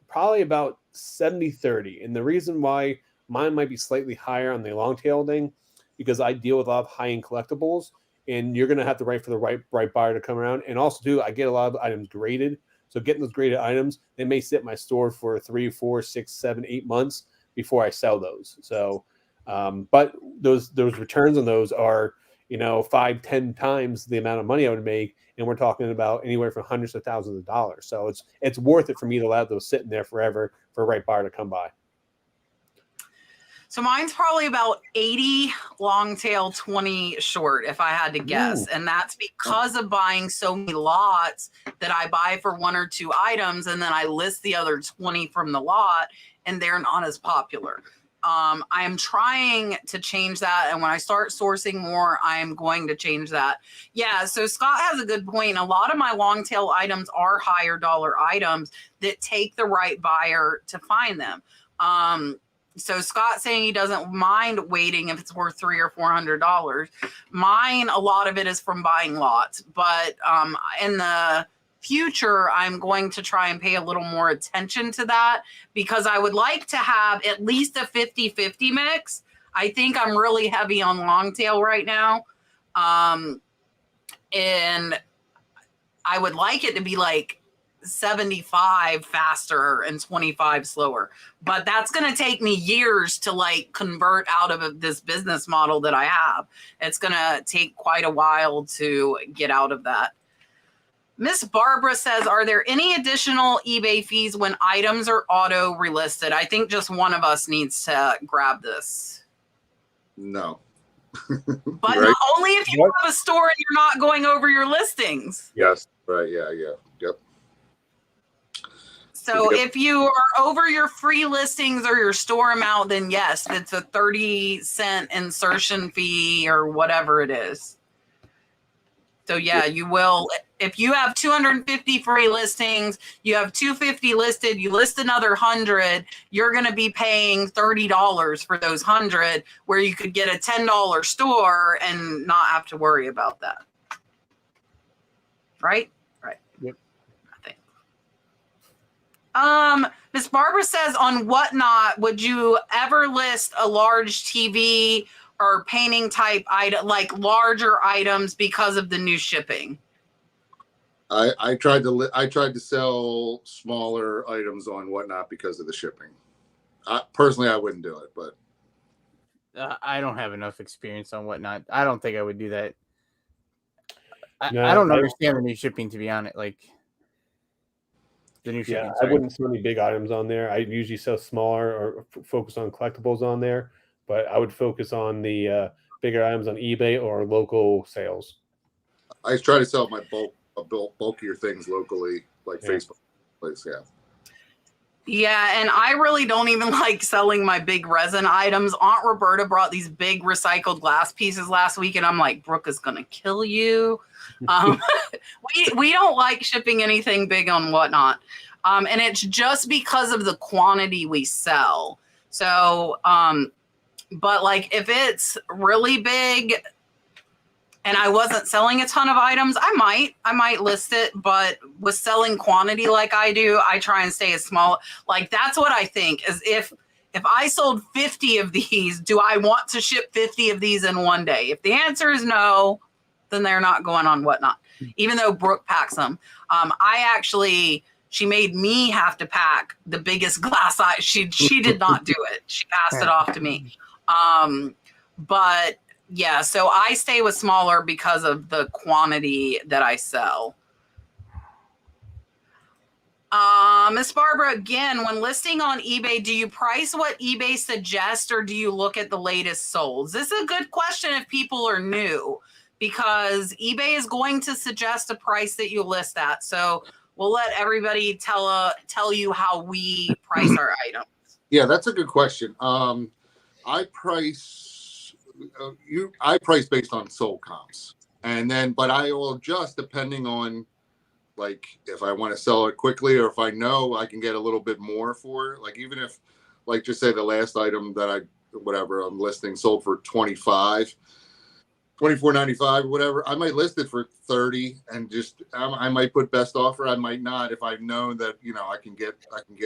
probably about 70-30. And the reason why mine might be slightly higher on the long tail thing, because I deal with a lot of high-end collectibles, and you're going to have to wait for the right buyer to come around. And also too, I get a lot of items graded. So getting those graded items, they may sit in my store for 3, 4, 6, 7, 8 months before I sell those. So, but those returns on those are, 5, 10 times the amount of money I would make, and we're talking about anywhere from hundreds of thousands of dollars. So it's worth it for me to let those sit in there forever for a right buyer to come by. So mine's probably about 80 long tail, 20 short, if I had to guess. And that's because of buying so many lots that I buy for 1 or 2 items, and then I list the other 20 from the lot, and they're not as popular. I am trying to change that. And when I start sourcing more, I am going to change that. Yeah. So Scott has a good point. A lot of my long tail items are higher dollar items that take the right buyer to find them. So Scott saying he doesn't mind waiting if it's worth $300 or $400. Mine, a lot of it is from buying lots, but in the future, I'm going to try and pay a little more attention to that, because I would like to have at least a 50-50 mix. I think I'm really heavy on long tail right now. And I would like it to be like 75 faster and 25 slower, but that's going to take me years to like convert out of this business model that I have. It's going to take quite a while to get out of that. Miss Barbara says, are there any additional eBay fees when items are auto relisted? I think just one of us needs to grab this. No. But right. Only if you have a store and you're not going over your listings. Yes. Right. Yeah. Yep. So if you are over your free listings or your store amount, then yes, it's a 30-cent insertion fee or whatever it is. So yeah, you will. If you have 250 free listings, you have 250 listed, you list another 100, you're going to be paying $30 for those 100, where you could get a $10 store and not have to worry about that. Right? Right. Yep. I think. Miss Barbara says, on Whatnot, would you ever list a large TV or painting type item, like larger items, because of the new shipping? I tried to sell smaller items on Whatnot because of the shipping. Personally, I wouldn't do it, but I don't have enough experience on Whatnot. I don't think I would do that. I don't understand the new shipping, to be honest. Like the new shipping. Yeah, I wouldn't sell any big items on there. I usually sell smaller or focus on collectibles on there, but I would focus on the bigger items on eBay or local sales. I try to sell my bulkier things locally, like Facebook place. Yeah, and I really don't even like selling my big resin items. Aunt Roberta brought these big recycled glass pieces last week, and I'm like, Brooke is gonna kill you. We don't like shipping anything big on Whatnot, and it's just because of the quantity we sell. So, but like if it's really big and I wasn't selling a ton of items, I might list it, but with selling quantity like I do, I try and stay as small. Like that's what I think is if I sold 50 of these, do I want to ship 50 of these in one day? If the answer is no, then they're not going on Whatnot, even though Brooke packs them. She made me have to pack the biggest glass. She did not do it. She passed it off to me. But yeah, so I stay with smaller because of the quantity that I sell. Miss Barbara, again, when listing on eBay, do you price what eBay suggests or do you look at the latest solds? This is a good question if people are new, because eBay is going to suggest a price that you list at. So we'll let everybody tell you how we price our items. Yeah, that's a good question. I price based on sold comps, and then but I will adjust depending on like if I want to sell it quickly or if I know I can get a little bit more for it. Like even if, like just say the last item that I'm listing sold for $24.95 or whatever, I might list it for $30 and just I might put best offer. I might not if I've known that I can get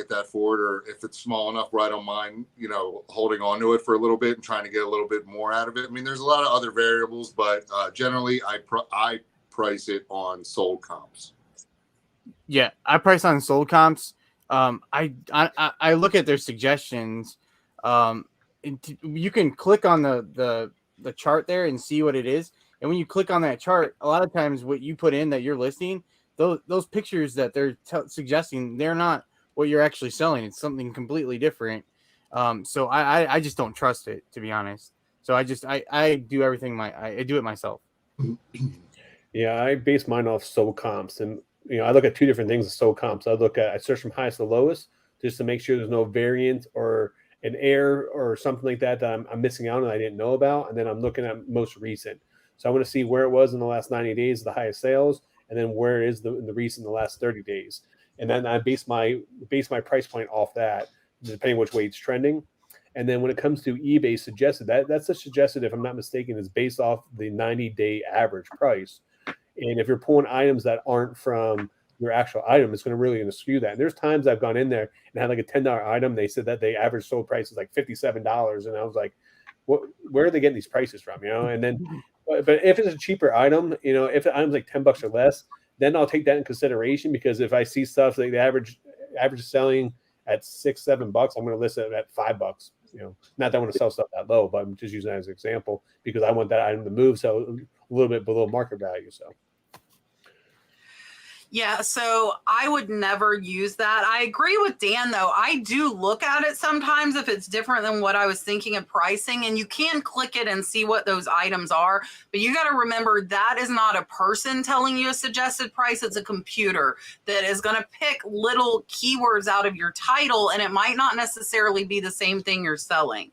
that for it, or if it's small enough where I don't mind holding on to it for a little bit and trying to get a little bit more out of it. I mean, there's a lot of other variables, but generally I price it on sold comps. Yeah, I price on sold comps. I look at their suggestions. You can click on the chart there and see what it is. And when you click on that chart, a lot of times what you put in that you're listing, those pictures that they're suggesting, they're not what you're actually selling. It's something completely different. So I just don't trust it, to be honest. So I do everything I do it myself. Yeah, I base mine off sold comps, and I look at two different things of sold comps. I search from highest to lowest just to make sure there's no variant or an error or something like that I'm missing out on I didn't know about, and then I'm looking at most recent. So I want to see where it was in the last 90 days, the highest sales, and then where it is the recent in the last 30 days, and then I base my price point off that, depending which way it's trending. And then when it comes to eBay suggested, that's a suggested, if I'm not mistaken, is based off the 90-day average price. And if you're pulling items that aren't from your actual item, it's going to skew that. And there's times I've gone in there and had like a $10 item. They said that the average sold price is like $57. And I was like, where are they getting these prices from? And then, but if it's a cheaper item, if the item's like $10 or less, then I'll take that in consideration, because if I see stuff like the average selling at $6-7, I'm going to list it at $5. Not that I want to sell stuff that low, but I'm just using that as an example because I want that item to move so a little bit below market value. So. Yeah, so I would never use that. I agree with Dan, though. I do look at it sometimes if it's different than what I was thinking of pricing, and you can click it and see what those items are. But you got to remember that is not a person telling you a suggested price. It's a computer that is going to pick little keywords out of your title, and it might not necessarily be the same thing you're selling.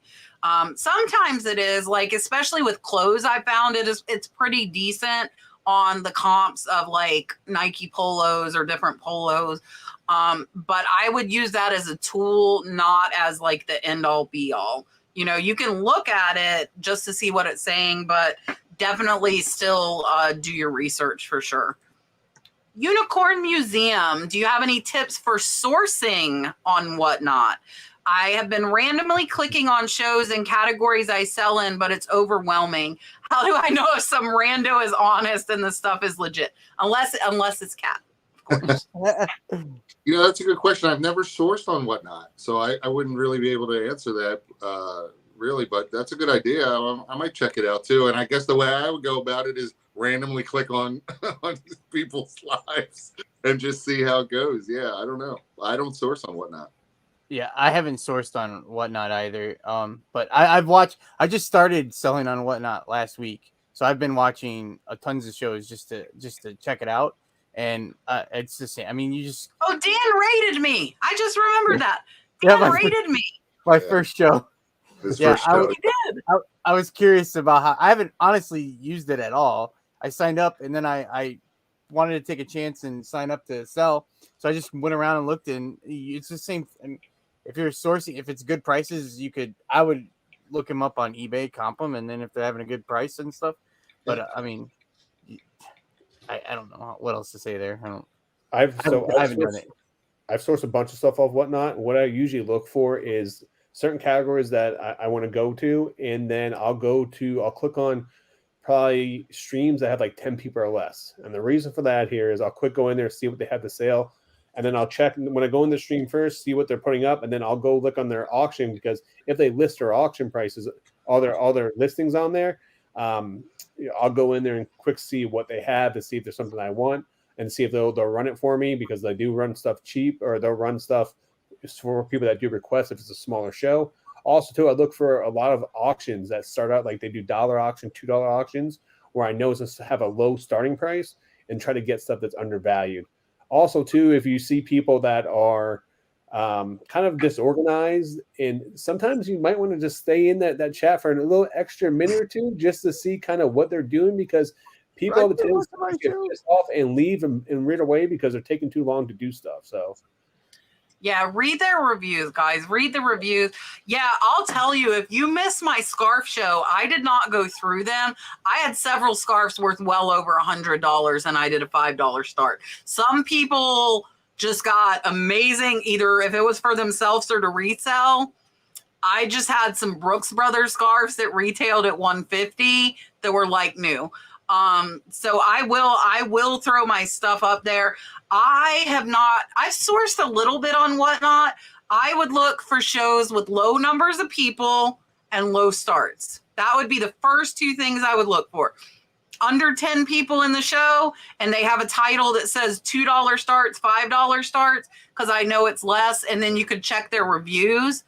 Sometimes it is, like, especially with clothes, I found it's pretty decent on the comps of like Nike polos or different polos. But I would use that as a tool, not as like the end all be all. You can look at it just to see what it's saying, but definitely still do your research for sure. Unicorn Museum, do you have any tips for sourcing on Whatnot? I have been randomly clicking on shows and categories I sell in, but it's overwhelming. How do I know if some rando is honest and the stuff is legit? Unless it's cat, of course. That's a good question. I've never sourced on Whatnot, so I wouldn't really be able to answer that really, but that's a good idea. I might check it out too. And I guess the way I would go about it is randomly click on people's lives and just see how it goes. Yeah, I don't know. I don't source on Whatnot. Yeah, I haven't sourced on Whatnot either. But I just started selling on Whatnot last week, so I've been watching tons of shows just to check it out, and it's the same. I mean, you just Dan rated me. I just remembered that. Dan rated me. My first show. First show. I was curious about how I haven't honestly used it at all. I signed up and then I wanted to take a chance and sign up to sell, so I just went around and looked, and it's the same. If you're sourcing, if it's good prices, I would look them up on eBay, comp them, and then if they're having a good price and stuff. But I mean, I don't know what else to say there. I haven't done it. I've sourced a bunch of stuff off Whatnot. What I usually look for is certain categories that I want to go to, and then I'll click on probably streams that have like 10 people or less. And the reason for that here is I'll go in there, see what they have to sell. And then I'll check when I go in the stream first, see what they're putting up, and then I'll go look on their auction, because if they list their auction prices, all their listings on there, I'll go in there and quick see what they have to see if there's something I want, and see if they'll run it for me, because they do run stuff cheap, or they'll run stuff for people that do requests if it's a smaller show. Also, too, I look for a lot of auctions that start out like they do $1 auction, $2 auctions, where I know it's going to have a low starting price, and try to get stuff that's undervalued. Also, too, if you see people that are kind of disorganized, and sometimes you might want to just stay in that chat for a little extra minute or two just to see kind of what they're doing, because people have a tendency to get pissed off and leave and right away because they're taking too long to do stuff. So. Yeah, read their reviews, guys. Read the reviews. Yeah, I'll tell you, if you miss my scarf show, I did not go through them. I had several scarves worth well over $100, and I did a $5 start. Some people just got amazing, either if it was for themselves or to resell. I just had some Brooks Brothers scarves that retailed at $150 that were like new. So I will throw my stuff up there. I've sourced a little bit on Whatnot. I would look for shows with low numbers of people and low starts. That would be the first two things I would look for. Under 10 people in the show, and they have a title that says $2 starts, $5 starts, because I know it's less, and then you could check their reviews.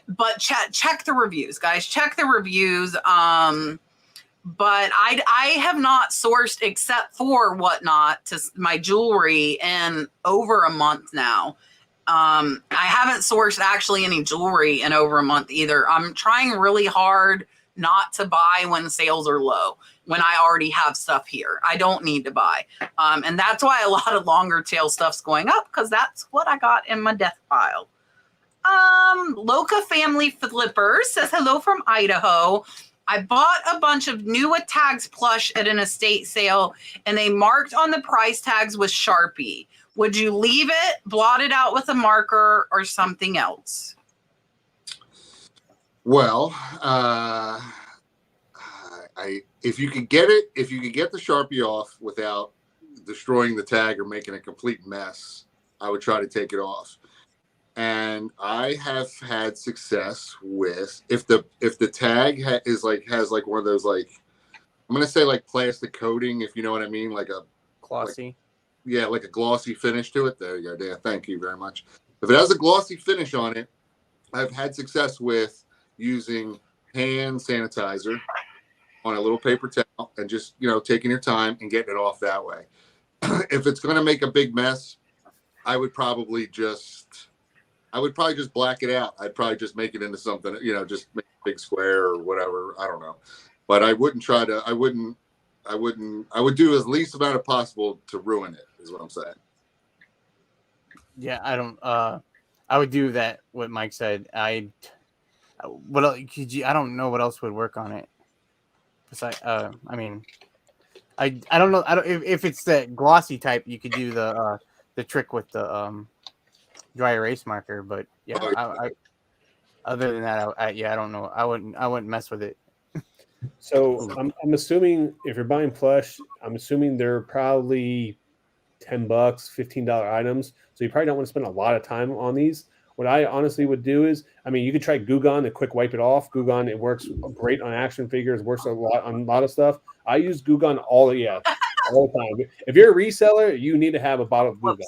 But check the reviews, guys. Check the reviews. But I have not sourced except for Whatnot to my jewelry in over a month now. I haven't sourced actually any jewelry in over a month either. I'm trying really hard not to buy when sales are low, when I already have stuff here. I don't need to buy. And that's why a lot of longer tail stuff's going up, because that's what I got in my death pile. Loca Family Flipper says hello from Idaho. I bought a bunch of new tags plush at an estate sale, and they marked on the price tags with Sharpie. Would you leave it, blot it out with a marker, or something else? Well, if you could get the Sharpie off without destroying the tag or making a complete mess, I would try to take it off. And I have had success with if the tag has like one of those, like, I'm gonna say like plastic coating, if you know what I mean, like a Glossy. Like a glossy finish to it. There you go, Dan. Thank you very much. If it has a glossy finish on it, I've had success with using hand sanitizer on a little paper towel and just, taking your time and getting it off that way. If it's going to make a big mess, I would probably just black it out. I'd probably just make it into something, just make a big square or whatever. I don't know. But I would do as least amount as possible to ruin it, is what I'm saying. Yeah, I would do that, what Mike said. I don't know what else would work on it. Besides, I don't know. If it's the glossy type, you could do the trick with the dry erase marker. But yeah, other than that, I don't know. I wouldn't mess with it. So I'm assuming if you're buying plush, I'm assuming they're probably $10, $15 items. So you probably don't want to spend a lot of time on these. What I honestly would do is, you could try Goo Gone and quick wipe it off. Goo Gone, it works great on action figures, works a lot on a lot of stuff. I use Goo Gone all the time. If you're a reseller, you need to have a bottle of Goo Gone.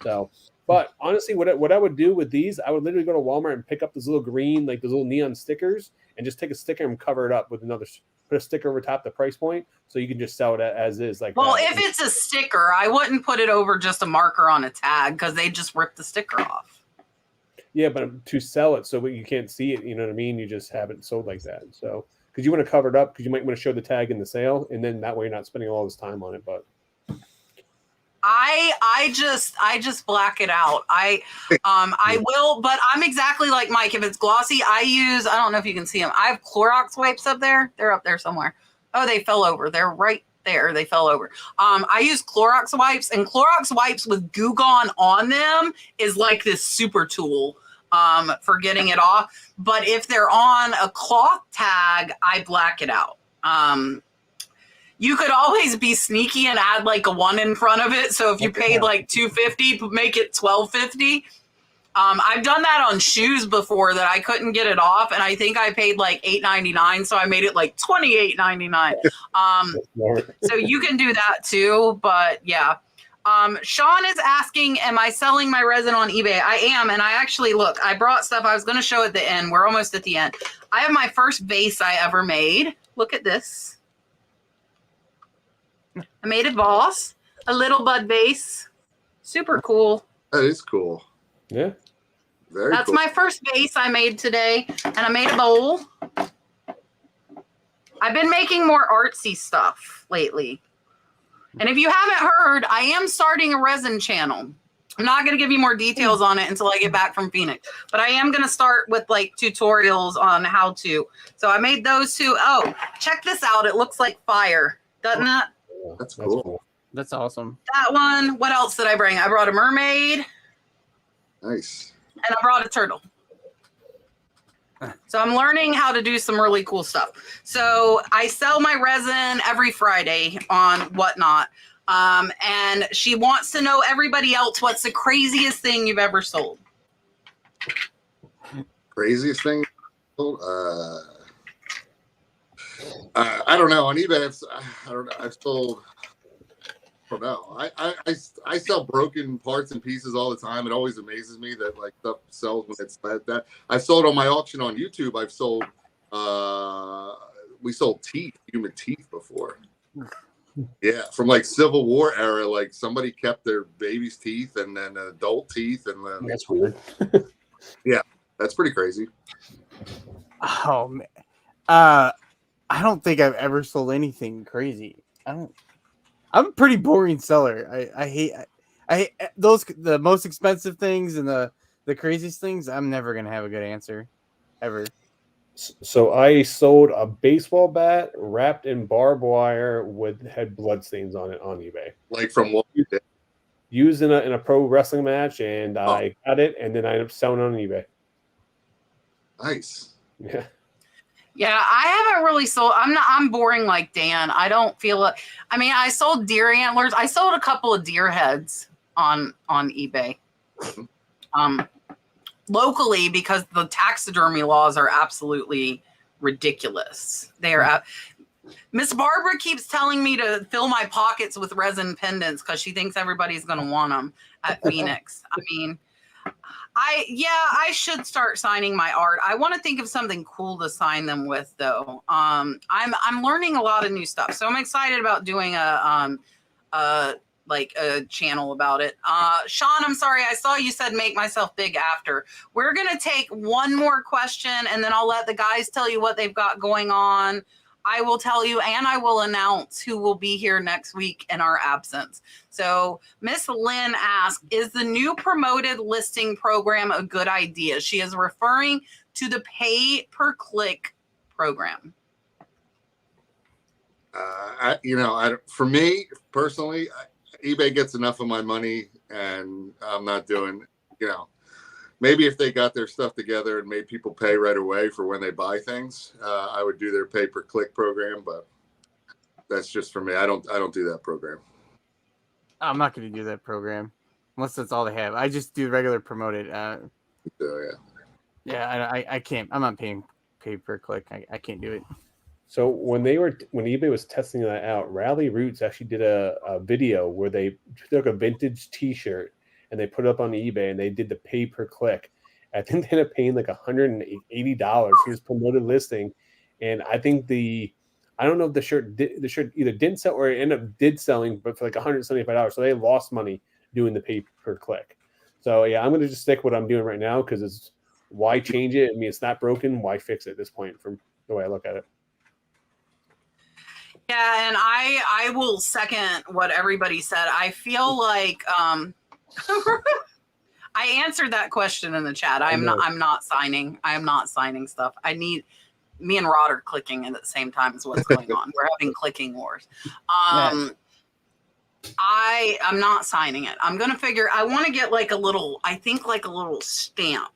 So, but honestly, what I would do with these, I would literally go to Walmart and pick up those little green, like those little neon stickers, and just take a sticker and cover it up with put a sticker over top the price point, so you can just sell it as is. Like, well, if it's a sticker, I wouldn't put it over just a marker on a tag, because they just rip the sticker off. Yeah, but to sell it so you can't see it, you know what I mean? You just have it sold like that. So, because you want to cover it up, because you might want to show the tag in the sale, and then that way you're not spending all this time on it. But I just black it out. I will, but I'm exactly like Mike. If it's glossy, I don't know if you can see them. I have Clorox wipes up there. They're up there somewhere. Oh, they fell over. They're right there. They fell over. I use Clorox wipes, and Clorox wipes with Goo Gone on them is like this super tool for getting it off. But if they're on a cloth tag, I black it out. You could always be sneaky and add like a 1 in front of it. So if you paid like $250, make it $12.50. I've done that on shoes before that I couldn't get it off, and I think I paid like $8.99, so I made it like $28.99. So you can do that too, but yeah. Sean is asking, am I selling my resin on eBay? I am, and I actually, look, I brought stuff I was going to show at the end. We're almost at the end. I have my first vase I ever made. Look at this. I made a vase, a little bud vase. Super cool. That is cool. Yeah. That's cool. my first vase I made today, and I made a bowl. I've been making more artsy stuff lately. And if you haven't heard, I am starting a resin channel. I'm not going to give you more details on it until I get back from Phoenix. But I am going to start with like tutorials on how to. So I made those two. Oh, check this out. It looks like fire. Doesn't it? That's cool. That's awesome. That one. What else did I bring? I brought a mermaid. Nice. And I brought a turtle. So I'm learning how to do some really cool stuff. So I sell my resin every Friday on Whatnot. And she wants to know, everybody else, what's the craziest thing you've ever sold? Craziest thing? I don't know. On eBay, I've sold. I don't know. I sell broken parts and pieces all the time. It always amazes me that like stuff sells when it's like that. I've sold on my auction on YouTube. I've sold. We sold teeth, human teeth before. Yeah, from like Civil War era. Like somebody kept their baby's teeth and then adult teeth, and then That's weird. yeah, that's pretty crazy. Oh man, I don't think I've ever sold anything crazy. I'm a pretty boring seller. I hate those, the most expensive things and the craziest things. I'm never gonna have a good answer, ever. So I sold a baseball bat wrapped in barbed wire had bloodstains on it on eBay. Like from what you did. Used in a pro wrestling match, and I got it, and then I ended up selling it on eBay. Nice. Yeah. Yeah, I haven't really sold. I'm boring like Dan. I don't feel it. I mean, I sold deer antlers. I sold a couple of deer heads on eBay. Locally, because the taxidermy laws are absolutely ridiculous. They are. Miss Barbara keeps telling me to fill my pockets with resin pendants because she thinks everybody's going to want them at Phoenix. I mean, I should start signing my art. I want to think of something cool to sign them with, though. I'm learning a lot of new stuff, so I'm excited about doing a channel about it. Sean, I'm sorry, I saw you said make myself big after. We're gonna take one more question, and then I'll let the guys tell you what they've got going on. I will tell you, and I will announce who will be here next week in our absence. So Miss Lynn asked, is the new promoted listing program a good idea? She is referring to the pay-per-click program. For me personally, eBay gets enough of my money, and I'm not doing, maybe if they got their stuff together and made people pay right away for when they buy things, I would do their pay-per-click program, but that's just for me. I don't do that program. I'm not going to do that program unless that's all they have. I just do regular promoted. Yeah, I can't. I'm not paying pay per click. I can't do it. So when eBay was testing that out, Rally Roots actually did a video where they took a vintage T-shirt and they put it up on eBay, and they did the pay per click. I think they ended up paying like $180 for this promoted listing, and I think I don't know if the shirt either didn't sell or it ended up selling, but for like $175. So they lost money doing the pay per click. So yeah, I'm going to just stick with what I'm doing right now, because why change it? I mean, it's not broken. Why fix it at this point? From the way I look at it. Yeah, and I will second what everybody said. I feel like I answered that question in the chat. I'm not signing. I am not signing stuff. Me and Rod are clicking at the same time is what's going on. We're having clicking wars. I'm not signing it. I'm gonna I want to get like a little stamp.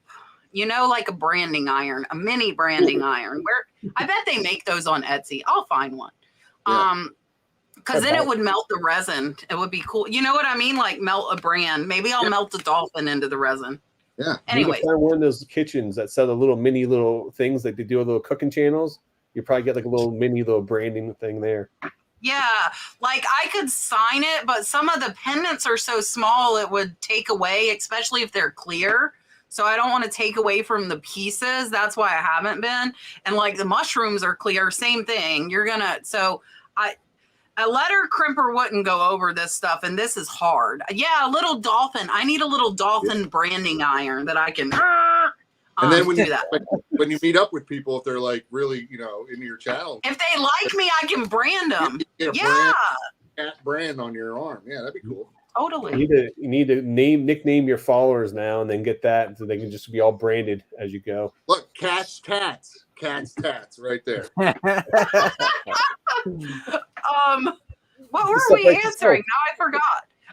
Like a branding iron, a mini branding iron. Where I bet they make those on Etsy. I'll find one. Yeah. Because then it would melt the resin. It would be cool. You know what I mean? Like melt a brand. Maybe I'll melt a dolphin into the resin. Yeah. Anyway, find one of those kitchens that sell the little mini things, like they do a little cooking channels. You probably get like a little branding thing there. Yeah, like I could sign it, but some of the pendants are so small it would take away, especially if they're clear. So I don't want to take away from the pieces. That's why I haven't been. And like the mushrooms are clear, same thing. A letter crimper wouldn't go over this stuff, and this is hard. Yeah, a little dolphin. I need a little dolphin branding iron that I can. And then when do that, when you meet up with people, if they're like really, into your channel, if they like me, I can brand them. Cat brand on your arm. Yeah, that'd be cool. Totally. You need to nickname your followers now, and then get that so they can just be all branded as you go. Look, Cat's Tats, right there. What were we answering? Now I forgot.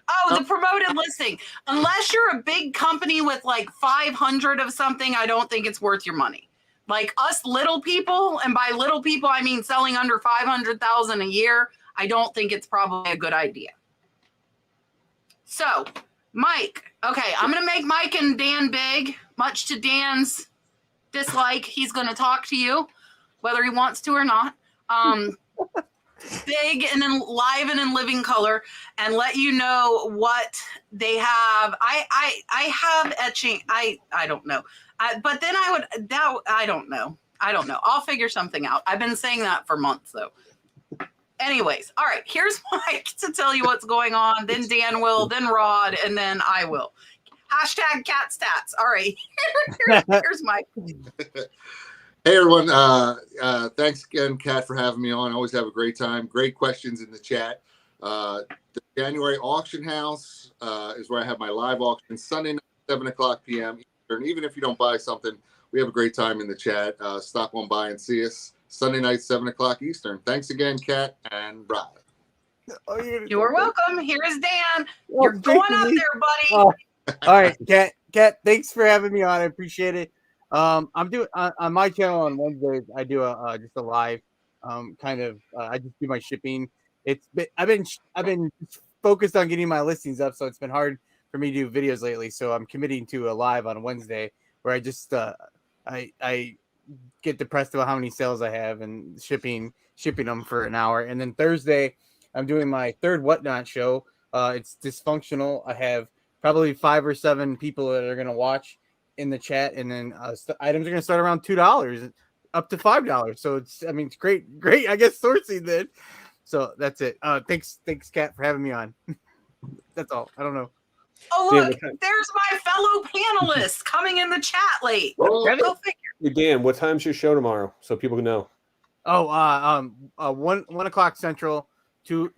Oh, the promoted listing. Unless you're a big company with like 500 of something, I don't think it's worth your money. Like us little people, and by little people, I mean selling under 500,000 a year, I don't think it's probably a good idea. So, Mike, okay, I'm going to make Mike and Dan big, much to Dan's dislike. He's going to talk to you, whether he wants to or not. Big and then live and in living color, and let you know what they have. I have etching. I don't know. But then I don't know. I'll figure something out. I've been saying that for months though. Anyways, all right, here's Mike to tell you what's going on. Then Dan will, then Rod, and then I will. Hashtag cat stats. All right, here's Mike. Hey everyone, thanks again, Kat, for having me on. I always have a great time. Great questions in the chat. The January auction house is where I have my live auction Sunday night, 7:00 p.m. Eastern. Even if you don't buy something, we have a great time in the chat. Stop on by and see us Sunday night, 7:00 Eastern. Thanks again, Kat and Rod. Oh, You're welcome. Here's Dan. You're going up there, buddy. Oh. All right, Kat, thanks for having me on. I appreciate it. I'm doing on my channel on Wednesdays. I do just a live, I just do my shipping. I've been focused on getting my listings up, so it's been hard for me to do videos lately. So I'm committing to a live on Wednesday where I just I get depressed about how many sales I have and shipping them for an hour. And then Thursday, I'm doing my third Whatnot show. It's dysfunctional. I have probably 5 or 7 people that are gonna watch in the chat, and then items are going to start around $2 up to $5. So it's great, I guess, sourcing then. So that's it. Thanks, Kat, for having me on. That's all. I don't know. Oh, look, there's my fellow panelists coming in the chat late. Go figure. Hey, Dan, what time's your show tomorrow so people can know? 1 o'clock Central, 2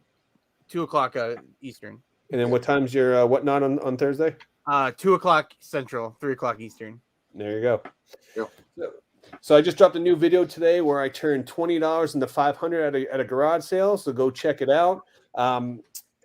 o'clock Eastern. And then what time's your Whatnot on Thursday? 2 o'clock Central, 3 o'clock Eastern. There you go. Yeah. So I just dropped a new video today where I turned $20 into $500 at a garage sale. So go check it out.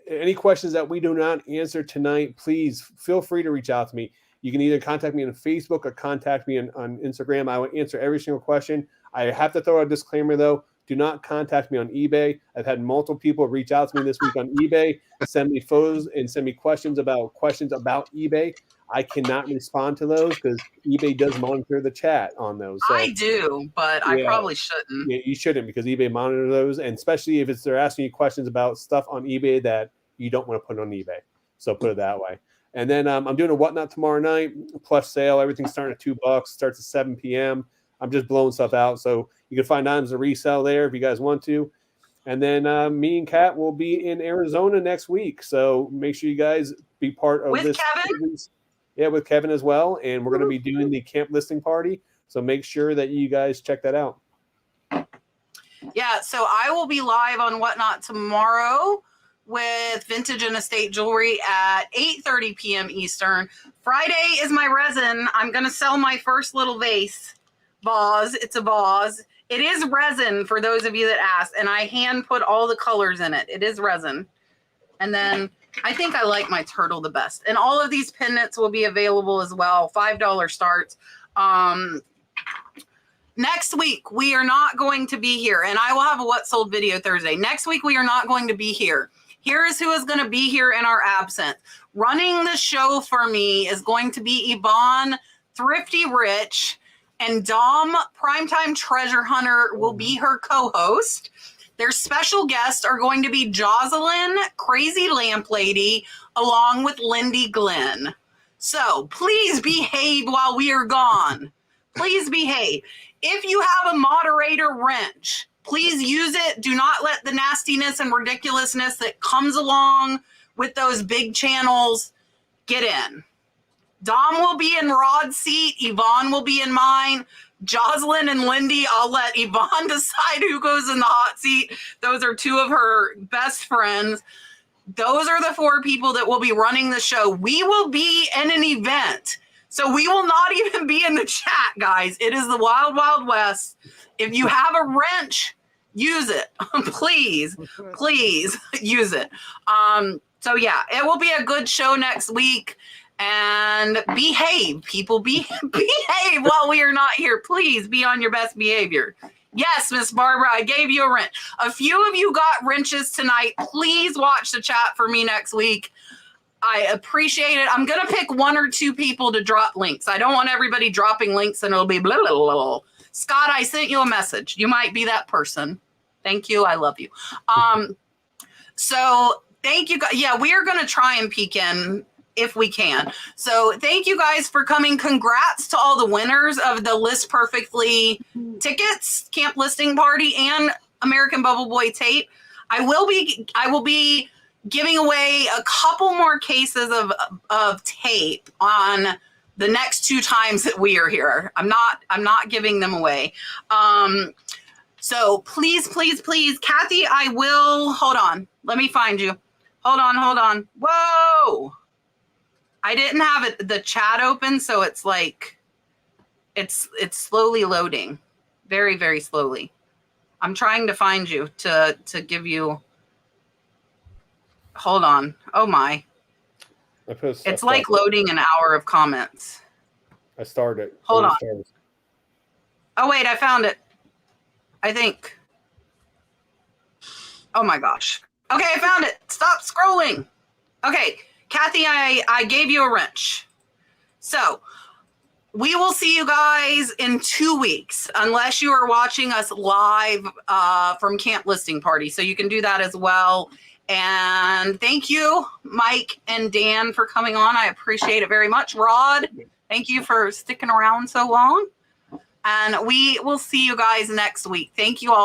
Any questions that we do not answer tonight, please feel free to reach out to me. You can either contact me on Facebook or contact me on Instagram. I will answer every single question. I have to throw a disclaimer though. Do not contact me on eBay. I've had multiple people reach out to me this week on eBay, send me photos and send me questions about eBay. I cannot respond to those because eBay does monitor the chat on those. So, I do, but I probably shouldn't. Yeah, you shouldn't because eBay monitors those, and especially if they're asking you questions about stuff on eBay that you don't want to put on eBay. So put it that way. And then I'm doing a Whatnot tomorrow night, plus sale. Everything's starting at $2. Starts at 7 p.m. I'm just blowing stuff out. So you can find items to resell there if you guys want to. And then me and Kat will be in Arizona next week. So make sure you guys be part of this. Kevin? Yeah, with Kevin as well. And we're going to be doing the camp listing party. So make sure that you guys check that out. Yeah, so I will be live on Whatnot tomorrow with vintage and estate jewelry at 8:30 p.m. Eastern. Friday is my resin. I'm going to sell my first little vase. It's a vase. It is resin for those of you that asked, and I hand put all the colors in it. It is resin. And then I think I like my turtle the best. And all of these pendants will be available as well. $5 starts. Next week, we are not going to be here, and I will have a What Sold video Thursday. Next week, we are not going to be here. Here is who is going to be here in our absence. Running the show for me is going to be Yvonne Thrifty Rich, and Dom Primetime Treasure Hunter will be her co-host. Their special guests are going to be Jocelyn, Crazy Lamp Lady, along with Lindy Glenn. So please behave while we are gone. Please behave. If you have a moderator wrench, please use it. Do not let the nastiness and ridiculousness that comes along with those big channels get in. Dom will be in Rod's seat. Yvonne will be in mine. Jocelyn and Lindy, I'll let Yvonne decide who goes in the hot seat. Those are two of her best friends. Those are the 4 people that will be running the show. We will be in an event. So we will not even be in the chat, guys. It is the Wild, Wild West. If you have a wrench, use it. Please use it. So yeah, it will be a good show next week. And behave, people. Behave while we are not here. Please be on your best behavior. Yes, Miss Barbara, I gave you a wrench. A few of you got wrenches tonight. Please watch the chat for me next week. I appreciate it. I'm going to pick 1 or 2 people to drop links. I don't want everybody dropping links and it'll be blah, blah, blah, blah. Scott, I sent you a message. You might be that person. Thank you. I love you. So thank you. Yeah, we are going to try and peek in if we can. So thank you guys for coming. Congrats to all the winners of the List Perfectly tickets, camp listing party, and American Bubble Boy tape. I will be giving away a couple more cases of tape on the next 2 times that we are here. I'm not giving them away. So please, Kathy, I will, hold on. Let me find you. Hold on. Whoa. I didn't have the chat open, so it's like, it's slowly loading. Very, very slowly. I'm trying to find you to give you, hold on. Oh my. It's like loading an hour of comments. I started. Hold on. Oh wait, I found it. I think. Oh my gosh. Okay, I found it. Stop scrolling. Okay, Kathy, I gave you a wrench. So we will see you guys in 2 weeks, unless you are watching us live from Camp Listing Party. So you can do that as well. And thank you, Mike and Dan, for coming on. I appreciate it very much. Rod, thank you for sticking around so long. And we will see you guys next week. Thank you all.